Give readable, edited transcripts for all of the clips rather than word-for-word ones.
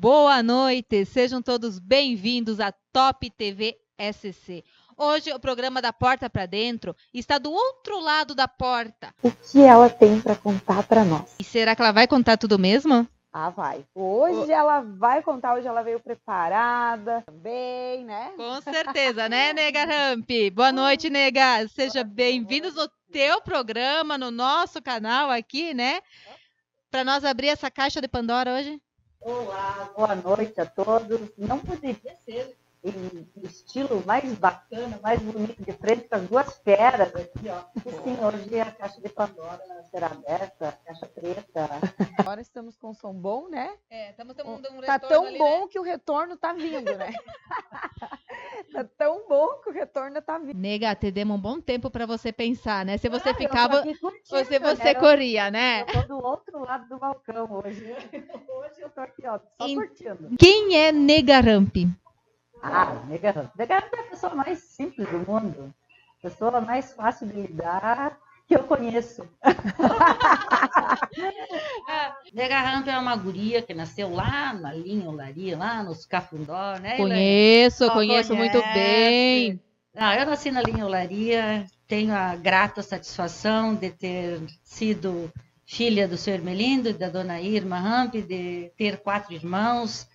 Boa noite, sejam todos bem-vindos à Top TV SC. Hoje o programa da Porta para Dentro está do outro lado da porta. O que ela tem para contar para nós? E será que ela vai contar tudo mesmo? Ah, vai. Hoje ela vai contar, hoje ela veio preparada também, né? Com certeza, né, Nega Ramp? Boa noite, Nega. Seja bem-vindos no teu programa, no nosso canal aqui, né? Para nós abrir essa caixa de Pandora hoje. Olá, boa noite a todos. Não poderia ser em estilo mais bacana, mais bonito, de frente com as duas feras aqui, ó. E sim, hoje a caixa de Pandora será aberta, caixa preta. Agora estamos com som bom, né? Estamos dando um retorno Tá tão ali, bom, né? que o retorno tá vindo, né? Tá tão bom que o retorno tá vindo. Nega, te demos um bom tempo para você pensar, né? Se você Eu tô ficava, aqui curtindo, você né? corria, né? Eu tô do outro lado do balcão hoje. Hoje eu tô aqui, ó, só curtindo. Quem é Nega Ramp? Ah, Nega Ramp é a pessoa mais simples do mundo. A pessoa mais fácil de lidar que eu conheço. Nega Ramp é uma guria que nasceu lá na linha Olaria, lá nos Cafundó, né? Conheço Conhece. muito bem. Eu nasci na linha Olaria, tenho a grata satisfação de ter sido filha do senhor Ermelindo e da dona Irma Ramp, de ter 4 irmãos,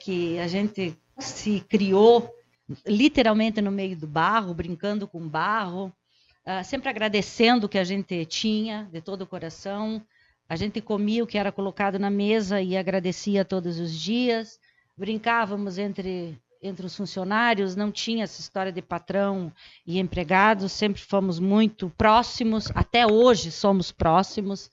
que a gente se criou literalmente no meio do barro, brincando com barro, sempre agradecendo o que a gente tinha de todo o coração. A gente comia o que era colocado na mesa e agradecia todos os dias. Brincávamos entre os funcionários, não tinha essa história de patrão e empregados, sempre fomos muito próximos, até hoje somos próximos.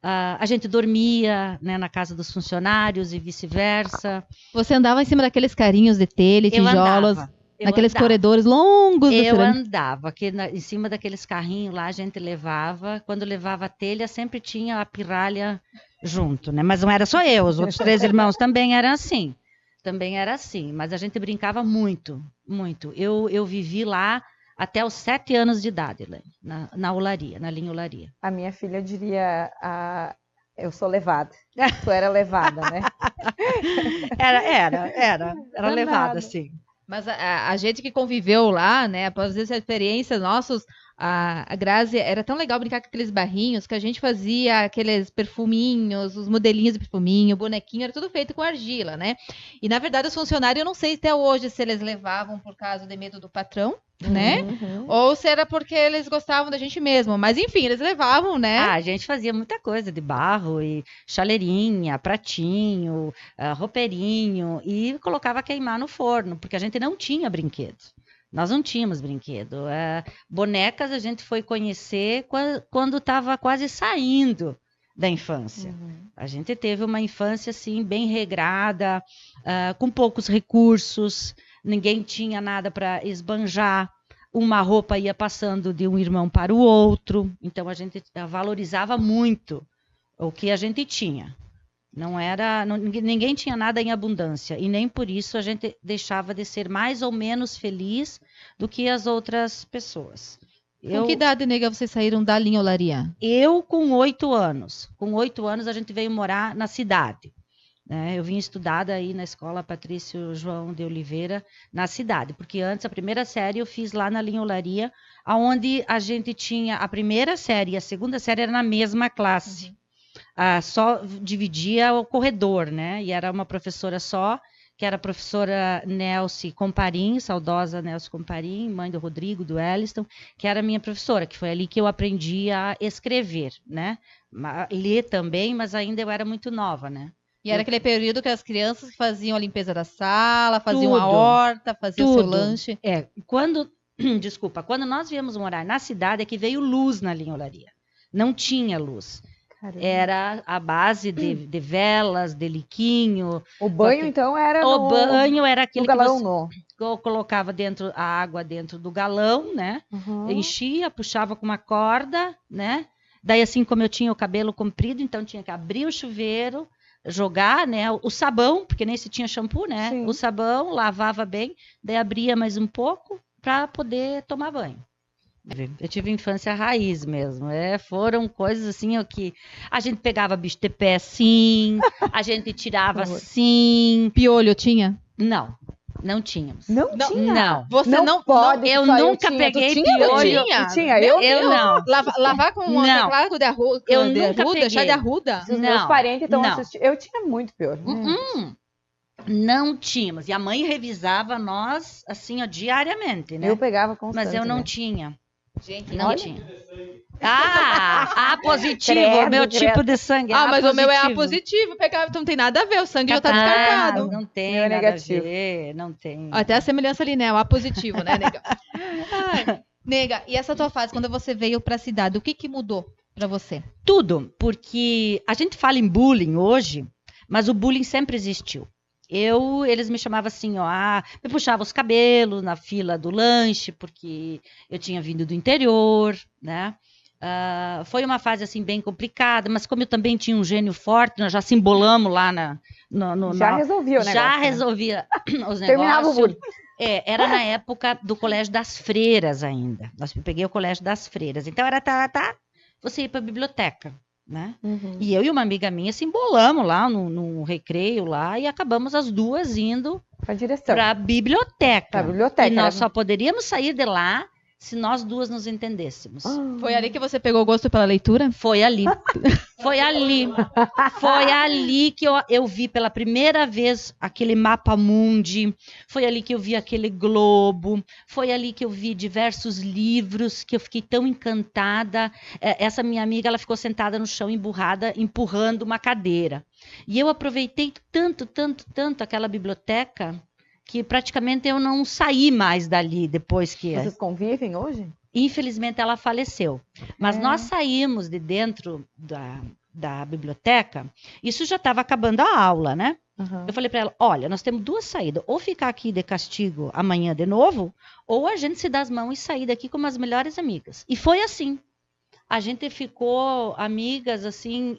A gente dormia, né, na casa dos funcionários e vice-versa. Você andava em cima daqueles carinhos de telha, e tijolos, naqueles corredores longos. Eu andava em cima daqueles carrinhos lá, a gente levava. Quando levava a telha, sempre tinha a pirralha junto, né? Mas não era só eu, os outros 3 irmãos também eram assim. Mas a gente brincava muito, muito. Eu vivi lá até os 7 anos de idade, na olaria, na linha Olaria. A minha filha diria, eu sou levada. Tu era levada, né? Era levada, sim. Mas a gente que conviveu lá, né, após essa experiência, a Grazi, era tão legal brincar com aqueles barrinhos que a gente fazia aqueles perfuminhos, os modelinhos de perfuminho, bonequinho, era tudo feito com argila, né? E, na verdade, os funcionários, eu não sei até hoje se eles levavam por causa de medo do patrão, né? Uhum. Ou se era porque eles gostavam da gente mesmo. Mas, enfim, eles levavam, né? A gente fazia muita coisa de barro, e chaleirinha, pratinho, roupeirinho, e colocava queimar no forno, porque a gente não tinha brinquedos. Nós não tínhamos brinquedo. Bonecas a gente foi conhecer quando estava quase saindo da infância. Uhum. A gente teve uma infância assim, bem regrada, com poucos recursos, ninguém tinha nada para esbanjar. Uma roupa ia passando de um irmão para o outro, então a gente valorizava muito o que a gente tinha. Ninguém tinha nada em abundância, e nem por isso a gente deixava de ser mais ou menos feliz do que as outras pessoas. Com que idade, nega, vocês saíram da linha Olaria? Eu com 8 anos. Com 8 anos a gente veio morar na cidade. Eu vim estudada aí na escola Patrício João de Oliveira, na cidade, porque antes a primeira série eu fiz lá na linha Olaria, onde a gente tinha a primeira série e a segunda série era na mesma classe. Só dividia o corredor, né? E era uma professora só, que era a professora Nelce Comparim, saudosa Nelce Comparim, mãe do Rodrigo, do Elliston, que era minha professora, que foi ali que eu aprendi a escrever, né? Ler também, mas ainda eu era muito nova, né? E era aquele período que as crianças faziam a limpeza da sala, faziam a Tudo. horta, faziam o seu Tudo. lanche. Quando nós viemos morar na cidade, é que veio luz na linha Olaria. Não tinha luz. Caramba. Era a base de velas, de liquinho. O banho, então, era O banho era aquele no galão, que você colocava a água dentro do galão, né? Uhum. Enchia, puxava com uma corda, né? Daí, assim como eu tinha o cabelo comprido, então tinha que abrir o chuveiro, jogar, né, o sabão, porque nem se tinha shampoo, né? Sim. O sabão, lavava bem, daí abria mais um pouco para poder tomar banho. Eu tive infância raiz mesmo. Foram coisas assim que a gente pegava bicho de pé, sim. A gente tirava, sim. Piolho tinha? Não tínhamos. Não tinha? Não. Você não pode. Eu só nunca tinha. peguei Tu tinha, piolho. Tu tinha? Eu não. Lavar com um Não. teclado de arruda, Eu nunca peguei. chá de arruda? Se os Não, meus parentes estão não. assistindo. Eu tinha muito piolho. Não tínhamos. E a mãe revisava nós, assim, diariamente, né? Eu pegava constante. Mas eu não né? tinha. Gente, Não olha. tinha. Positivo, Credo, meu credo. tipo de sangue. mas o meu é A positivo. positivo, pegava, então não tem nada a ver, o sangue já tá descartado. Não tem Meu é nada negativo. a ver, não tem. Até a semelhança ali, né? O A positivo, né, nega? Ai, nega, e essa tua fase, quando você veio pra cidade, o que mudou pra você? Tudo, porque a gente fala em bullying hoje, mas o bullying sempre existiu. Eles me chamavam assim, me puxavam os cabelos na fila do lanche, porque eu tinha vindo do interior, né? Foi uma fase assim bem complicada, mas como eu também tinha um gênio forte, nós já se embolamos lá Já resolvia o negócio. Já né? resolvia os Terminava o negócios. bullying. Era na época do Colégio das Freiras ainda. Eu peguei o Colégio das Freiras. Então era você ir para a biblioteca, né? Uhum. E eu e uma amiga minha se embolamos lá no recreio lá e acabamos as duas indo Pra direção. para a biblioteca. Pra biblioteca. E nós só poderíamos sair de lá se nós duas nos entendêssemos. Foi ali que você pegou gosto pela leitura? Foi ali. Foi ali. Foi ali que eu vi pela primeira vez aquele mapa mundi. Foi ali que eu vi aquele globo. Foi ali que eu vi diversos livros que eu fiquei tão encantada. Essa minha amiga, ela ficou sentada no chão, emburrada, empurrando uma cadeira. E eu aproveitei tanto aquela biblioteca que praticamente eu não saí mais dali depois que... Vocês convivem hoje? Infelizmente ela faleceu, mas nós saímos de dentro da biblioteca, isso já estava acabando a aula, né? Uhum. Eu falei para ela, olha, nós temos duas saídas, ou ficar aqui de castigo amanhã de novo, ou a gente se dá as mãos e sair daqui como as melhores amigas. E foi assim, a gente ficou amigas assim,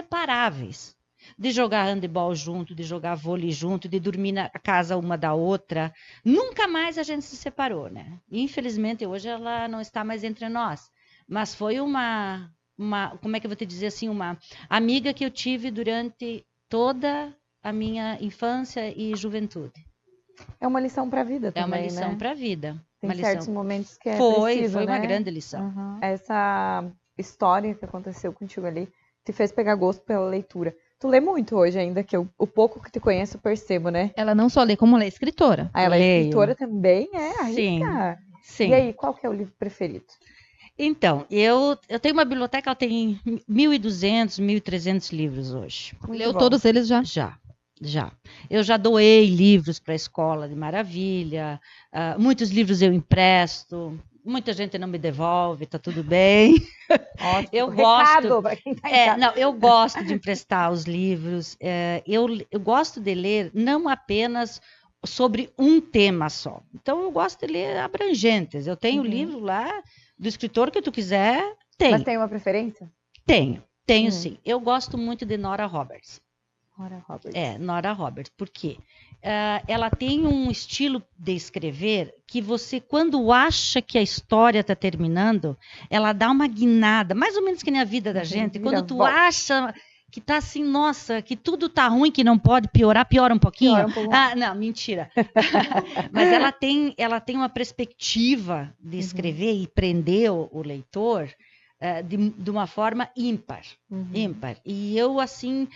inseparáveis. De jogar handebol junto, de jogar vôlei junto, de dormir na casa uma da outra. Nunca mais a gente se separou, né? Infelizmente, hoje ela não está mais entre nós. Mas foi uma como é que eu vou te dizer assim, uma amiga que eu tive durante toda a minha infância e juventude. É uma lição pra vida também, É uma lição né? para a vida. Tem uma certos lição. momentos que é Foi preciso, uma né? grande lição. Uhum. Essa história que aconteceu contigo ali te fez pegar gosto pela leitura. Tu lê muito hoje ainda, que o pouco que te conheço eu percebo, né? Ela não só lê, como ela é escritora. Ela é Leio. escritora também, Sim. arrisca. Sim. E aí, qual que é o livro preferido? Então, eu tenho uma biblioteca, ela tem 1.200, 1.300 livros hoje. Muito Leu bom. todos eles já? Já. Eu já doei livros para a escola de maravilha, muitos livros eu empresto, muita gente não me devolve, tá tudo bem. Ótimo. Eu Recado gosto. pra quem tá em casa. Não, eu gosto de emprestar os livros, eu gosto de ler não apenas sobre um tema só. Então, eu gosto de ler abrangentes. Eu tenho livro lá do escritor que tu quiser, Mas tem uma preferência? Tenho sim. Eu gosto muito de Nora Roberts. Nora Roberts. Nora Roberts. Por quê? Ela tem um estilo de escrever que você, quando acha que a história está terminando, ela dá uma guinada, mais ou menos que nem a vida da gente. Vira Quando tu volta. acha que tá assim, nossa, que tudo tá ruim, que não pode piorar, piora um pouquinho. Piora um pouco. Não, mentira. Mas ela tem uma perspectiva de escrever e prender o leitor de uma forma ímpar. Ímpar. E eu, assim,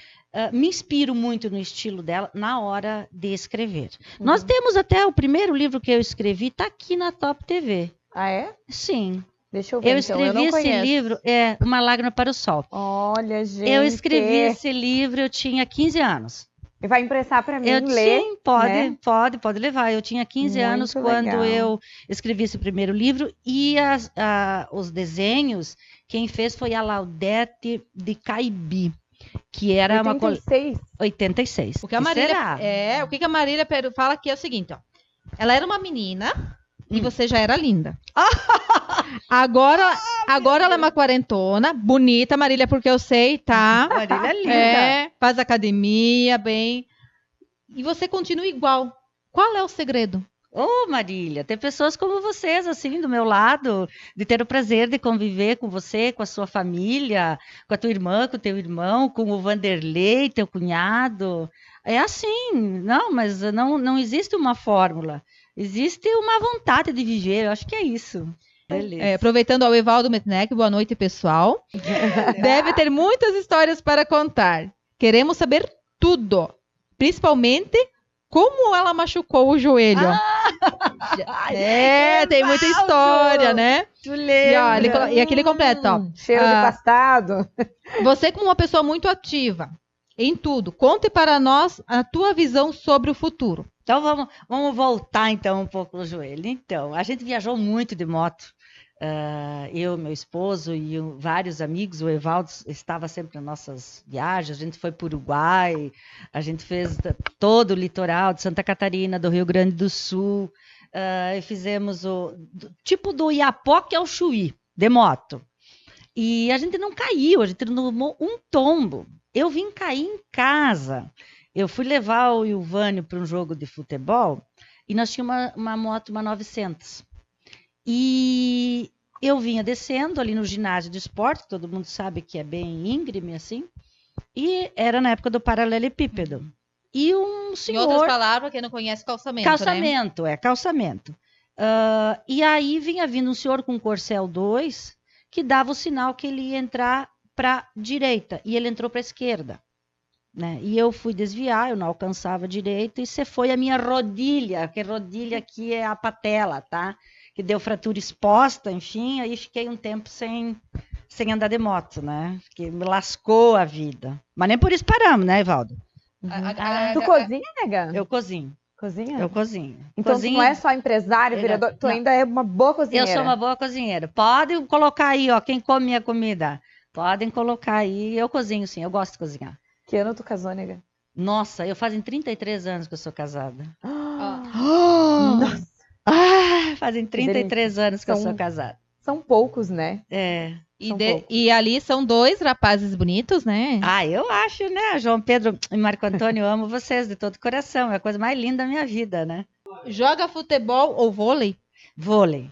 me inspiro muito no estilo dela na hora de escrever. Nós temos até o primeiro livro que eu escrevi, tá aqui na Top TV. Ah, é? Sim. Deixa eu ver, Eu então. escrevi Eu não esse conheço. livro, Uma Lágrima para o Sol. Olha, gente. Eu escrevi esse livro, eu tinha 15 anos. E vai emprestar pra mim Eu ler. sim, né? pode levar. Eu tinha 15 Muito anos quando legal. eu escrevi esse primeiro livro e os desenhos, quem fez foi a Laudete de Caibi, que era 86. 86. O que a Marília, o que a Marília fala aqui é o seguinte, ó. Ela era uma menina e você já era linda. Agora ela é uma quarentona, bonita, Marília, porque eu sei, tá? Marília é linda. Faz academia, bem. E você continua igual. Qual é o segredo? Ô, Marília, tem pessoas como vocês, assim, do meu lado, de ter o prazer de conviver com você, com a sua família, com a tua irmã, com o teu irmão, com o Vanderlei, teu cunhado. É assim, não, mas não existe uma fórmula. Existe uma vontade de viver, eu acho que é isso. Beleza. Aproveitando ao Evaldo Metneck, boa noite, pessoal. Deve ter muitas histórias para contar. Queremos saber tudo, principalmente como ela machucou o joelho. Tem muita história, né? Tu lembra? E aqui ele completa, ó. Cheiro de pastado. Você, como uma pessoa muito ativa em tudo, conte para nós a tua visão sobre o futuro. Então vamos voltar então um pouco no joelho. Então, a gente viajou muito de moto. Eu, meu esposo e vários amigos, o Evaldo estava sempre nas nossas viagens. A gente foi para o Uruguai, a gente fez todo o litoral de Santa Catarina, do Rio Grande do Sul, e fizemos tipo do Iapoque ao Chuí, de moto. E a gente não caiu, a gente não tomou um tombo. Eu vim cair em casa. Eu fui levar o Ilvânio para um jogo de futebol e nós tínhamos uma moto, uma 900. E eu vinha descendo ali no ginásio de esporte, todo mundo sabe que é bem íngreme assim, e era na época do paralelepípedo. E um senhor... Em outras palavras, quem não conhece, calçamento, calçamento, né? Calçamento. E aí vinha vindo um senhor com um Corcel 2, que dava o sinal que ele ia entrar para a direita, e ele entrou para a esquerda. Né? E eu fui desviar, eu não alcançava a direita, e você foi a minha rodilha, que rodilha aqui é a patela, tá? Que deu fratura exposta, enfim, aí fiquei um tempo sem andar de moto, né? Que me lascou a vida. Mas nem por isso paramos, né, Evaldo? Tu cozinha, nega? Eu cozinho. Cozinha? Eu cozinho. Então tu não é só empresário, vereador, tu ainda é uma boa cozinheira. Eu sou uma boa cozinheira. Podem colocar aí, ó, quem come minha comida. Podem colocar aí. Eu cozinho, sim, eu gosto de cozinhar. Que ano tu casou, nega? Nossa, eu fazem 33 anos que eu sou casada. Nossa! Fazem 33 anos que eu sou casada. São poucos, né? E ali são 2 rapazes bonitos, né? Eu acho, né? João Pedro e Marco Antônio, eu amo vocês de todo coração. É a coisa mais linda da minha vida, né? Joga futebol ou vôlei? Vôlei.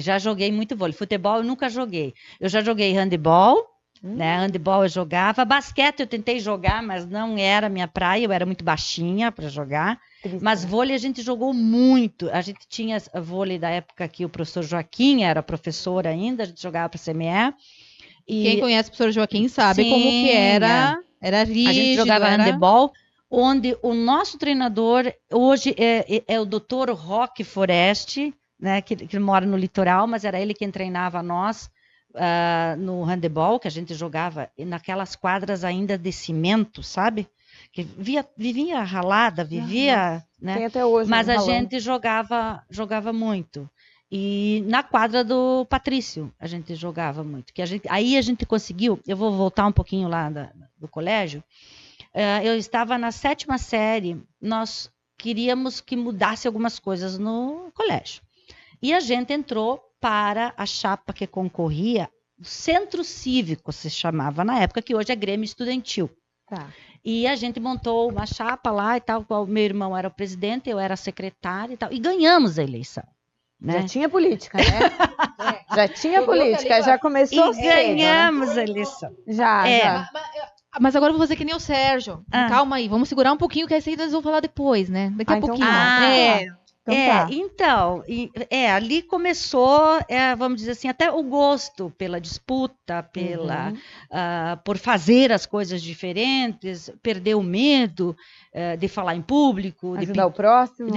Já joguei muito vôlei. Futebol eu nunca joguei. Eu já joguei handebol, né? Handebol eu jogava. Basquete eu tentei jogar, mas não era minha praia. Eu era muito baixinha para jogar. Mas vôlei a gente jogou muito. A gente tinha vôlei da época que o professor Joaquim era professor ainda. A gente jogava para a CME. Quem conhece o professor Joaquim sabe como que era. Era rígido. A gente jogava handebol, onde o nosso treinador hoje é o Dr. Roque Foreste, né, que mora no litoral, mas era ele quem treinava nós no handebol, que a gente jogava naquelas quadras ainda de cimento, sabe? Que vivia ralada, né? Tem até hoje, mas a gente jogava muito. E na quadra do Patrício a gente jogava muito. Aí a gente conseguiu, eu vou voltar um pouquinho lá do colégio, eu estava na 7ª série, nós queríamos que mudasse algumas coisas no colégio. E a gente entrou para a chapa que concorria, Centro Cívico se chamava na época, que hoje é Grêmio Estudantil. Tá. E a gente montou uma chapa lá e tal, o meu irmão era o presidente, eu era a secretária e tal, e ganhamos a eleição. Né? Já tinha política, né? Já tinha política, já começou cedo, ganhamos a eleição. Já. Mas agora eu vou fazer que nem o Sérgio. Calma aí, vamos segurar um pouquinho, que aí vocês vão falar depois, né? Daqui a pouquinho. Ali começou, vamos dizer assim, até o gosto pela disputa, por fazer as coisas diferentes, perder o medo de falar em público, de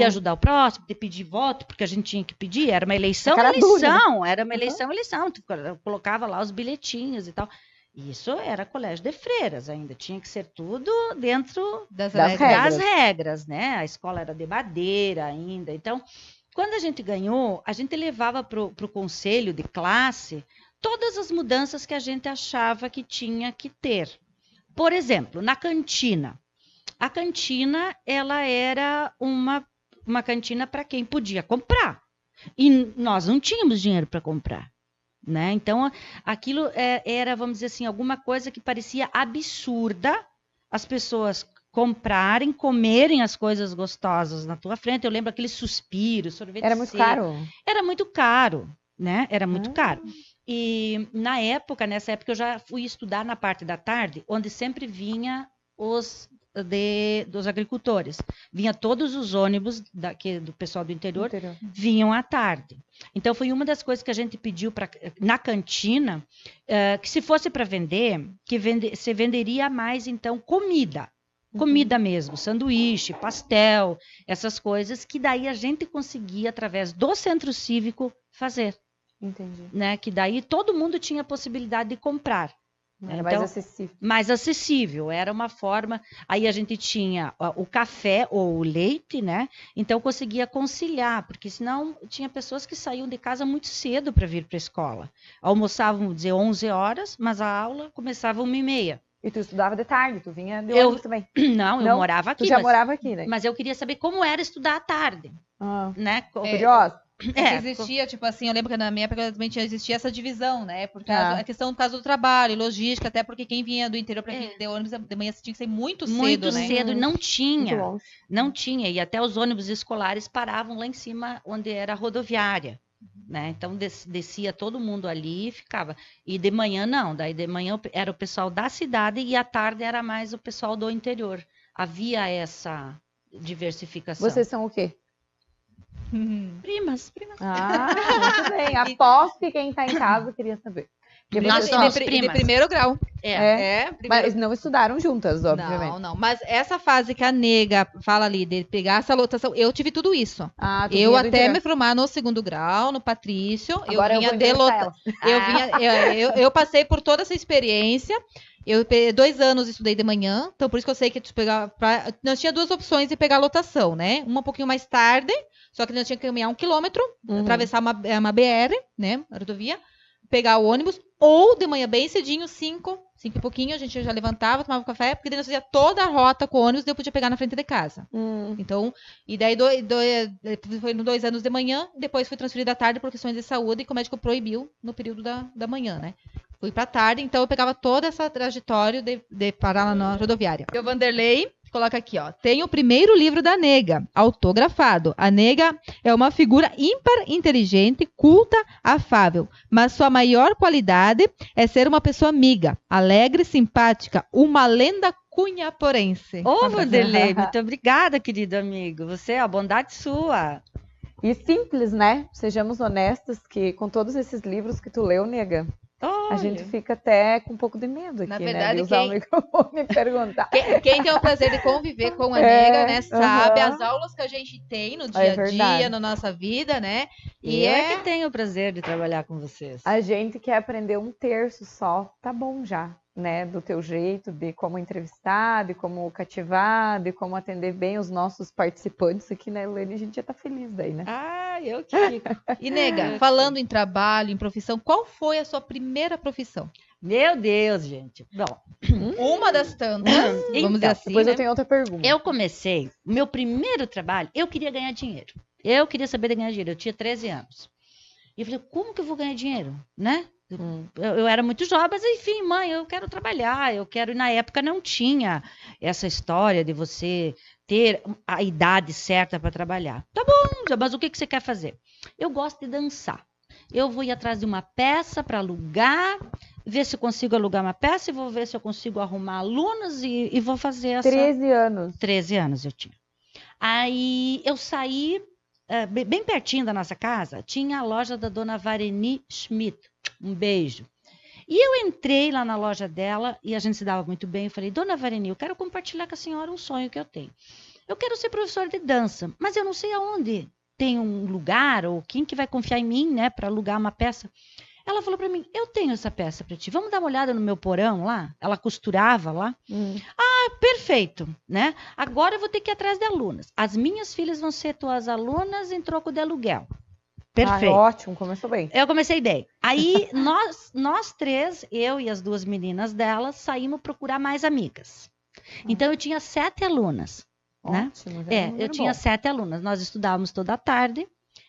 ajudar o próximo, de pedir voto, porque a gente tinha que pedir, era uma eleição, era uma eleição, tu colocava lá os bilhetinhos e tal. Isso era colégio de freiras ainda, tinha que ser tudo dentro das regras, né? A escola era de madeira ainda. Então, quando a gente ganhou, a gente levava para o conselho de classe todas as mudanças que a gente achava que tinha que ter. Por exemplo, na cantina. A cantina, ela era uma cantina para quem podia comprar. E nós não tínhamos dinheiro para comprar. Né? Então, aquilo era, vamos dizer assim, alguma coisa que parecia absurda as pessoas comprarem, comerem as coisas gostosas na tua frente. Eu lembro aquele suspiro, sorvete Era muito seco. caro? Era muito caro, né? Era muito caro. E nessa época eu já fui estudar na parte da tarde, onde sempre vinha dos agricultores. Vinha todos os ônibus do pessoal do interior, vinham à tarde. Então, foi uma das coisas que a gente pediu na cantina, que se fosse para vender, se venderia mais, então, comida. Comida mesmo, sanduíche, pastel, essas coisas que daí a gente conseguia, através do centro cívico, fazer. Entendi. Né? Que daí todo mundo tinha a possibilidade de comprar. Era mais acessível. Mais acessível, era uma forma. Aí a gente tinha o café ou o leite, né? Então conseguia conciliar, porque senão tinha pessoas que saíam de casa muito cedo para vir para a escola. Almoçavam, vamos dizer, 11 horas, mas a aula começava 1h30. E tu estudava de tarde, tu vinha de ônibus também? Não, eu morava aqui. Tu já morava aqui, né? Mas eu queria saber como era estudar à tarde. Né? Curiosa? Existia, tipo assim, eu lembro que na minha época também existia essa divisão, né? Porque a questão do caso do trabalho, logística, até porque quem vinha do interior para vir de ônibus de manhã tinha que ser muito cedo, muito né? cedo, não tinha, e até os ônibus escolares paravam lá em cima, onde era a rodoviária, né? Então descia todo mundo ali e ficava. E de manhã não, daí de manhã era o pessoal da cidade e à tarde era mais o pessoal do interior. Havia essa diversificação. Vocês são o quê? Primas. Ah, muito bem. Aposto que quem está em casa queria saber. Nós somos primas. De primeiro grau. Mas não estudaram juntas, obviamente. Não. Mas essa fase que a nega fala ali, de pegar essa lotação, eu tive tudo isso. Eu até me formar no 2º grau, no Patrício. Agora eu vinha de lotação. Eu passei por toda essa experiência. Eu 2 anos estudei de manhã, então por isso que eu sei que nós tinha 2 opções de pegar lotação, né? Uma um pouquinho mais tarde, só que nós tinha que caminhar 1 quilômetro, atravessar uma BR, né? Rodovia, pegar o ônibus, ou de manhã bem cedinho, 5 e pouquinho, a gente já levantava, tomava café, porque daí nós fazia toda a rota com o ônibus, daí eu podia pegar na frente de casa. Então, e daí foi no 2 anos de manhã, depois fui transferida à tarde por questões de saúde, e que o médico proibiu no período da manhã, né? Fui pra tarde, então eu pegava toda essa trajetória de parar lá na rodoviária. E o Vanderlei coloca aqui, ó. Tem o primeiro livro da nega, autografado. A nega é uma figura ímpar, inteligente, culta, afável. Mas sua maior qualidade é ser uma pessoa amiga, alegre, simpática, uma lenda cunhaporense. Ô, Vanderlei, muito obrigada, querido amigo. Você é a bondade sua. E simples, né? Sejamos honestos que com todos esses livros que tu leu, nega, a gente fica até com um pouco de medo aqui, na verdade, de usar o microfone e perguntar. Quem tem o prazer de conviver com a nega, né, sabe as aulas que a gente tem no dia a dia, na nossa vida, né? E eu que tenho o prazer de trabalhar com vocês. A gente quer aprender 1/3 só, tá bom já, né? Do teu jeito, de como entrevistar, de como cativar, de como atender bem os nossos participantes aqui, né, Helene? A gente já tá feliz daí, né? Eu que fico. E nega, falando em trabalho, em profissão, qual foi a sua primeira profissão? Meu Deus, gente. Bom, uma das tantas, vamos dizer assim. Depois eu tenho outra pergunta. Eu comecei, o meu primeiro trabalho, eu queria ganhar dinheiro. Eu queria saber de ganhar dinheiro. Eu tinha 13 anos. E eu falei, como que eu vou ganhar dinheiro, né? Eu era muito jovem, mas enfim, mãe, eu quero trabalhar, E na época não tinha essa história de você ter a idade certa para trabalhar. Tá bom, mas o que você quer fazer? Eu gosto de dançar. Eu vou ir atrás de uma peça para alugar, ver se eu consigo alugar uma peça e vou ver se eu consigo arrumar alunos e vou fazer essa... 13 anos. 13 anos eu tinha. Aí eu saí, bem pertinho da nossa casa, tinha a loja da dona Vareni Schmidt. Um beijo. E eu entrei lá na loja dela e a gente se dava muito bem. Eu falei, dona Vareni, eu quero compartilhar com a senhora um sonho que eu tenho. Eu quero ser professora de dança, mas eu não sei aonde tem um lugar ou quem que vai confiar em mim, né, para alugar uma peça. Ela falou para mim, eu tenho essa peça para ti, vamos dar uma olhada no meu porão lá? Ela costurava lá. Ah, perfeito, né? Agora eu vou ter que ir atrás de alunas. As minhas filhas vão ser tuas alunas em troco de aluguel. Perfeito. Ótimo, começou bem. Eu comecei bem. Aí, nós 3, eu e as 2 meninas delas, saímos procurar mais amigas. Então, eu tinha 7 alunas. Ótimo, né? Eu tinha 7 alunas. Nós estudávamos toda a tarde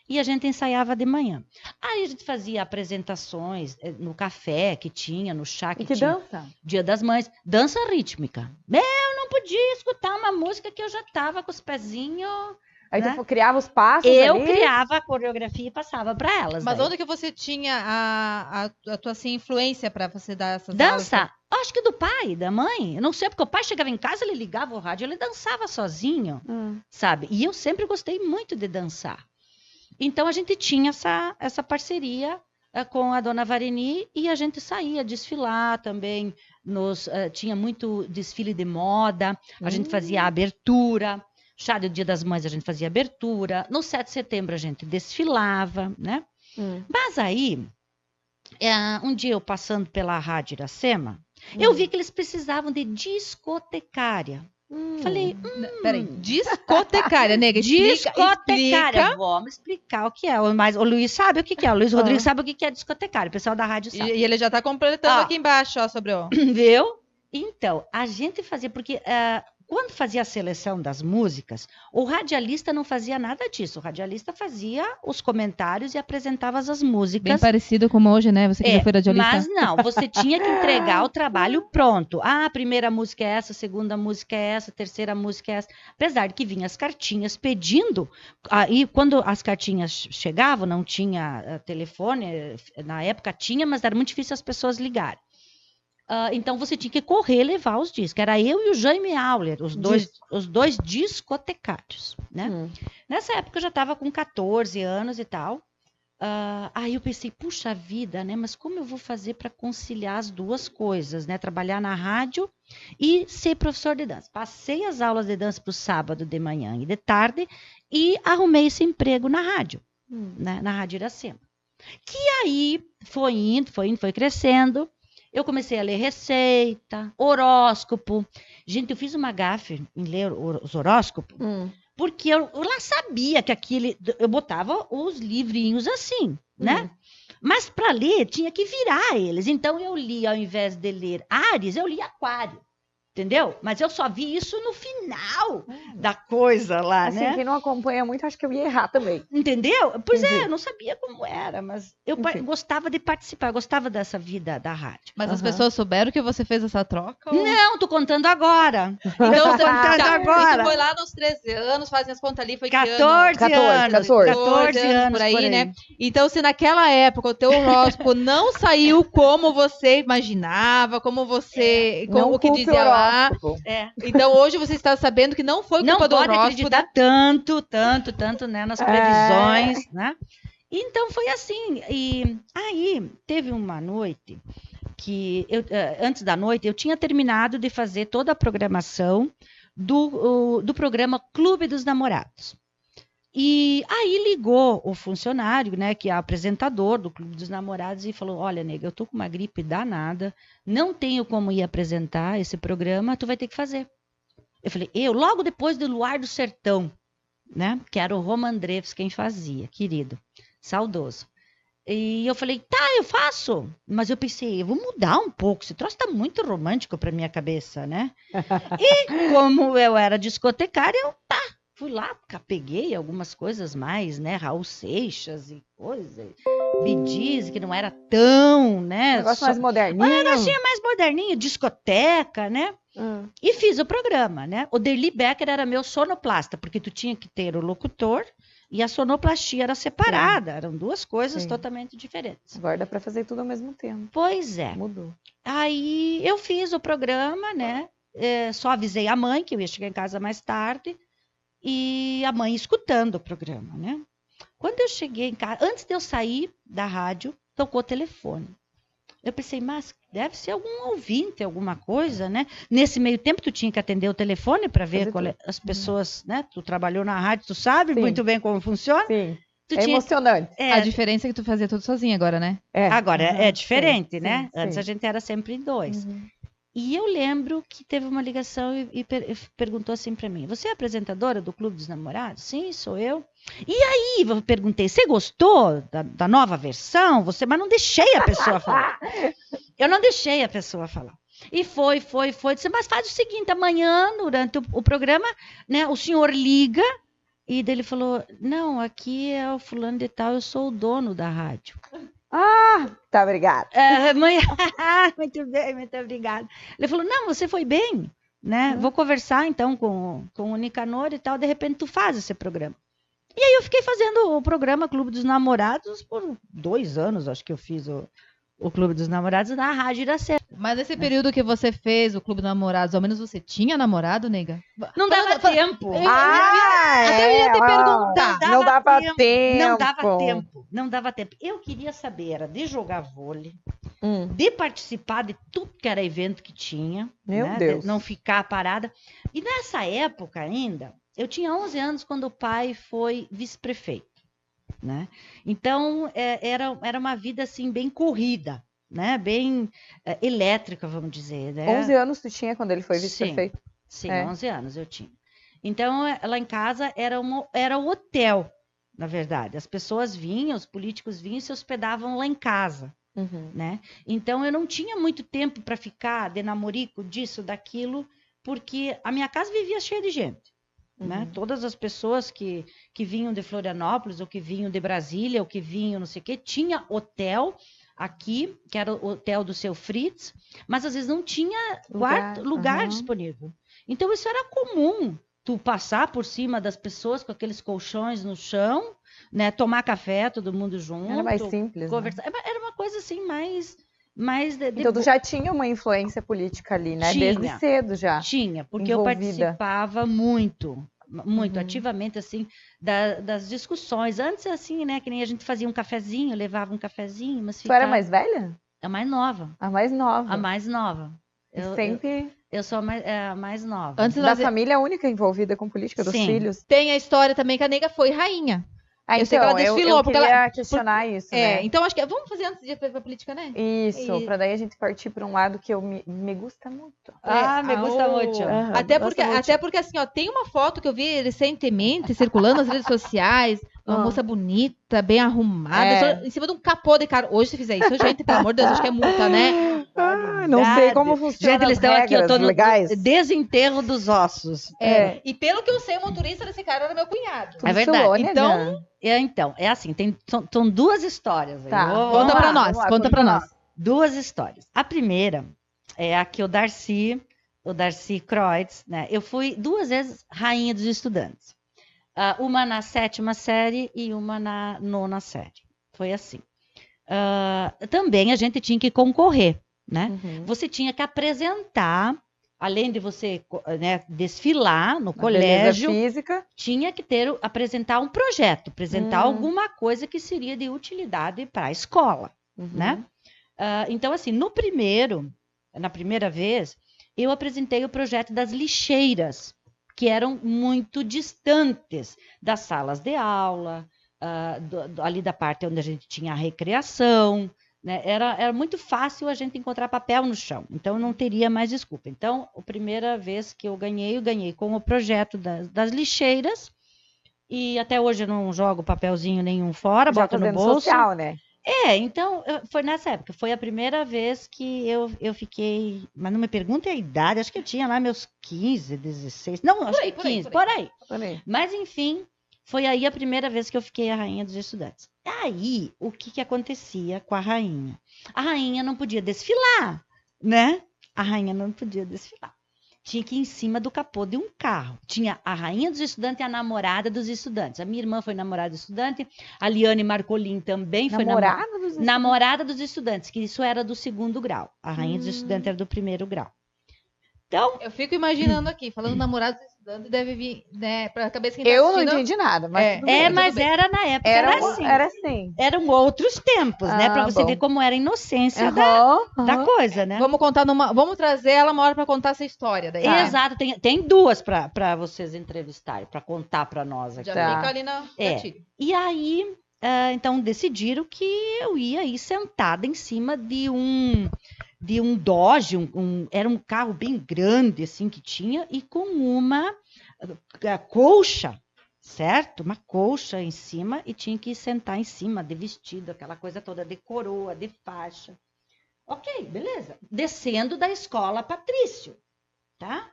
e a gente ensaiava de manhã. Aí, a gente fazia apresentações no café que tinha, no chá que tinha. Dança? Dia das Mães. Dança rítmica. Eu não podia escutar uma música que eu já tava com os pezinhos. Aí né? tu criava os passos Eu ali? criava a coreografia e passava para elas. Mas daí. onde que você tinha a tua assim, influência para você dar essas Dança? aulas? Acho que do pai, da mãe. Eu não sei, porque o pai chegava em casa, ele ligava o rádio, ele dançava sozinho, sabe? E eu sempre gostei muito de dançar. Então, a gente tinha essa parceria com a dona Vareni e a gente saía desfilar também. Tinha muito desfile de moda, a gente fazia a abertura. Chá do Dia das Mães a gente fazia abertura. No 7 de setembro a gente desfilava, né? Mas aí, um dia eu passando pela Rádio Iracema, eu vi que eles precisavam de discotecária. Falei, Peraí, discotecária, nega. discotecária. Explica. Vamos explicar o que é. Mas o Luiz sabe o que é. O Luiz Rodrigues sabe o que é discotecária. O pessoal da rádio sabe. E ele já tá completando aqui embaixo, ó, sobre o... Viu? Então, a gente fazia, porque quando fazia a seleção das músicas, o radialista não fazia nada disso. O radialista fazia os comentários e apresentava as músicas. Bem parecido como hoje, né? Você que já foi radialista. Mas não, você tinha que entregar o trabalho pronto. A primeira música é essa, a segunda música é essa, a terceira música é essa. Apesar de que vinham as cartinhas pedindo, e quando as cartinhas chegavam, não tinha telefone, na época tinha, mas era muito difícil as pessoas ligarem. Então você tinha que correr levar os discos. Era eu e o Jaime Auler, os dois discotecários, né? Nessa época eu já estava com 14 anos e tal. Aí eu pensei, puxa vida, né? Mas como eu vou fazer para conciliar as duas coisas, né? Trabalhar na rádio e ser professor de dança. Passei as aulas de dança para o sábado de manhã e de tarde e arrumei esse emprego na rádio, né? Na Rádio Iracema. Que aí foi indo, foi crescendo. Eu comecei a ler receita, horóscopo. Gente, eu fiz uma gafe em ler os horóscopos, porque eu lá sabia que eu botava os livrinhos assim, né? Mas para ler, tinha que virar eles. Então, eu li, ao invés de ler Áries, eu li Aquário. Entendeu? Mas eu só vi isso no final da coisa lá, assim, né? quem não acompanha muito, acho que eu ia errar também. Entendeu? Pois Entendi. eu não sabia como era, mas eu gostava de participar, eu gostava dessa vida da rádio. Mas as pessoas souberam que você fez essa troca? Ou... Não, tô contando agora. Então, Tô contando agora. E tu foi lá nos 13 anos, fazem as contas ali, foi 14 anos por aí, né? Então, se naquela época o teu horóscopo não saiu como você imaginava, como você, como o que dizia lá. Então, hoje você está sabendo que não foi culpa do horóscopo. Não pode acreditar tanto, né, nas previsões, né? Então, foi assim. E aí, teve uma noite que, antes da noite, eu tinha terminado de fazer toda a programação do programa Clube dos Namorados. E aí ligou o funcionário, né, que é apresentador do Clube dos Namorados, e falou, olha, nega, eu tô com uma gripe danada, não tenho como ir apresentar esse programa, tu vai ter que fazer. Eu falei, logo depois do Luar do Sertão, né, que era o Roman Dreves quem fazia, querido, saudoso. E eu falei, tá, eu faço. Mas eu pensei, eu vou mudar um pouco, esse troço tá muito romântico pra minha cabeça, né? E como eu era discotecária, fui lá, peguei algumas coisas mais, né? Raul Seixas e coisa. Bee que não era tão, né? Negócio mais moderninho. Um negocinho mais moderninho, discoteca, né? E fiz o programa, né? O Derli Becker era meu sonoplasta, porque tu tinha que ter o locutor e a sonoplastia era separada. Eram duas coisas totalmente diferentes. Agora dá para fazer tudo ao mesmo tempo. Pois é. Mudou. Aí eu fiz o programa, né? Só avisei a mãe que eu ia chegar em casa mais tarde. E a mãe escutando o programa, né? Quando eu cheguei em casa, antes de eu sair da rádio, tocou o telefone. Eu pensei, mas deve ser algum ouvinte, alguma coisa, né? Nesse meio tempo, tu tinha que atender o telefone para ver as pessoas, né? Tu trabalhou na rádio, tu sabe muito bem como funciona. Sim. Emocionante. A diferença é que tu fazia tudo sozinha agora, né? Agora é diferente, né? Sim. Antes a gente era sempre em dois. E eu lembro que teve uma ligação e perguntou assim para mim, você é apresentadora do Clube dos Namorados? Sim, sou eu. E aí, eu perguntei, você gostou da nova versão? Mas não deixei a pessoa falar. Eu não deixei a pessoa falar. E foi. Disse, mas faz o seguinte, amanhã, durante o programa, né, o senhor liga. E daí ele falou, não, aqui é o fulano de tal, eu sou o dono da rádio. Tá, obrigada. Mãe, muito bem, muito obrigada. Ele falou, não, você foi bem. né? Vou conversar então com o Nicanor e tal, de repente tu faz esse programa. E aí eu fiquei fazendo o programa Clube dos Namorados por 2 anos, acho que eu fiz o Clube dos Namorados na Rádio Iracema. Mas nesse período que você fez o Clube dos Namorados, ao menos você tinha namorado, nega? Não dava tempo. Até eu ia te perguntar. Não dava tempo. Não dava tempo. Eu queria saber, era de jogar vôlei, Hum. de participar de tudo que era evento que tinha. Meu né? Deus. De não ficar parada. E nessa época ainda, eu tinha 11 anos quando o pai foi vice-prefeito. Né? Então, era uma vida assim, bem corrida, né? Bem elétrica, vamos dizer. Né? 11 anos tu tinha quando ele foi vice-prefeito? Sim, É. 11 anos eu tinha. Então, lá em casa era um hotel, na verdade. As pessoas vinham, os políticos vinham e se hospedavam lá em casa. Uhum. Né? Então, eu não tinha muito tempo para ficar de namorico, disso, daquilo, porque a minha casa vivia cheia de gente. Né? Todas as pessoas que vinham de Florianópolis, ou que vinham de Brasília, ou que vinham não sei o quê, tinha hotel aqui, que era o hotel do seu Fritz, mas às vezes não tinha lugar disponível. Então isso era comum, tu passar por cima das pessoas com aqueles colchões no chão, né? Tomar café, todo mundo junto. Era mais simples. Conversar. Né? Era uma coisa assim mais Então tu já tinha uma influência política ali, né? Tinha. Desde cedo já. Tinha, porque envolvida. eu participava muito ativamente, assim, das discussões. Antes, assim, né, que nem a gente fazia um cafezinho, levava um cafezinho, mas Tu era mais velha? A mais nova. A mais nova. A mais nova. Eu sou a mais nova. Antes da família única envolvida com política, dos filhos. Tem a história também que a nega foi rainha. Eu sei que ela desfilou. Eu queria questionar isso, né? Então acho que... Vamos fazer antes de ir pra política, né? Isso, pra daí a gente partir pra um lado que me gusta muito. Me gusta muito. Até porque, assim, ó, tem uma foto que eu vi recentemente circulando nas redes sociais, uma moça bonita, bem arrumada, em cima de um capô de carro. Hoje, se fizer isso, gente, pelo amor de Deus, acho que é multa, né? Não sei como funciona. Gente, eles estão aqui, eu tô no legais. Desenterro dos ossos. E pelo que eu sei, o motorista desse cara era meu cunhado. É verdade. Filou, então, é assim, são 2 histórias. Aí. Tá. Conta pra nós. 2 histórias. A primeira é a que o Darcy Kreutz, né? Eu fui 2 vezes rainha dos estudantes. Uma na 7ª série e uma na 9ª série. Foi assim. Também a gente tinha que concorrer, né? Você tinha que apresentar, além de você, né, desfilar no colégio, física, tinha que apresentar um projeto, apresentar alguma coisa que seria de utilidade para a escola, né? Então, assim, na primeira vez, eu apresentei o projeto das lixeiras, que eram muito distantes das salas de aula, ali da parte onde a gente tinha a recreação, né? Era muito fácil a gente encontrar papel no chão, então não teria mais desculpa. Então, a primeira vez que eu ganhei com o projeto das lixeiras, e até hoje eu não jogo papelzinho nenhum fora, boto no bolso. Social, né? Então, foi nessa época, foi a primeira vez que eu fiquei, mas não me pergunte a idade, acho que eu tinha lá meus 15, 16, não, acho que 15, por aí. Mas, enfim, foi aí a primeira vez que eu fiquei a rainha dos estudantes. Aí, o que acontecia com a rainha? A rainha não podia desfilar, né? A rainha não podia desfilar. Tinha que ir em cima do capô de um carro. Tinha a rainha dos estudantes e a namorada dos estudantes. A minha irmã foi namorada do estudante, a Liane Marcolin também foi namorada dos estudantes, que isso era do 2º grau. A rainha dos estudantes era do 1º grau. Então, eu fico imaginando aqui, falando namorado dos estudantes, deve vir, né, pra cabeça quem tá eu não entendi nada, mas mas era na época, era assim. Eram outros tempos, né, para você ver como era a inocência da coisa, né? Vamos trazer ela uma hora para contar essa história daí. Exato, tem 2 para vocês entrevistarem, para contar para nós aqui. Já fica ali na gatilho. E aí, então decidiram que eu ia ir sentada em cima de um Dodge, era um carro bem grande, assim, que tinha, e com uma colcha, certo? Uma colcha em cima, e tinha que sentar em cima, de vestido, aquela coisa toda, de coroa, de faixa. Ok, beleza. Descendo da escola Patrício, tá?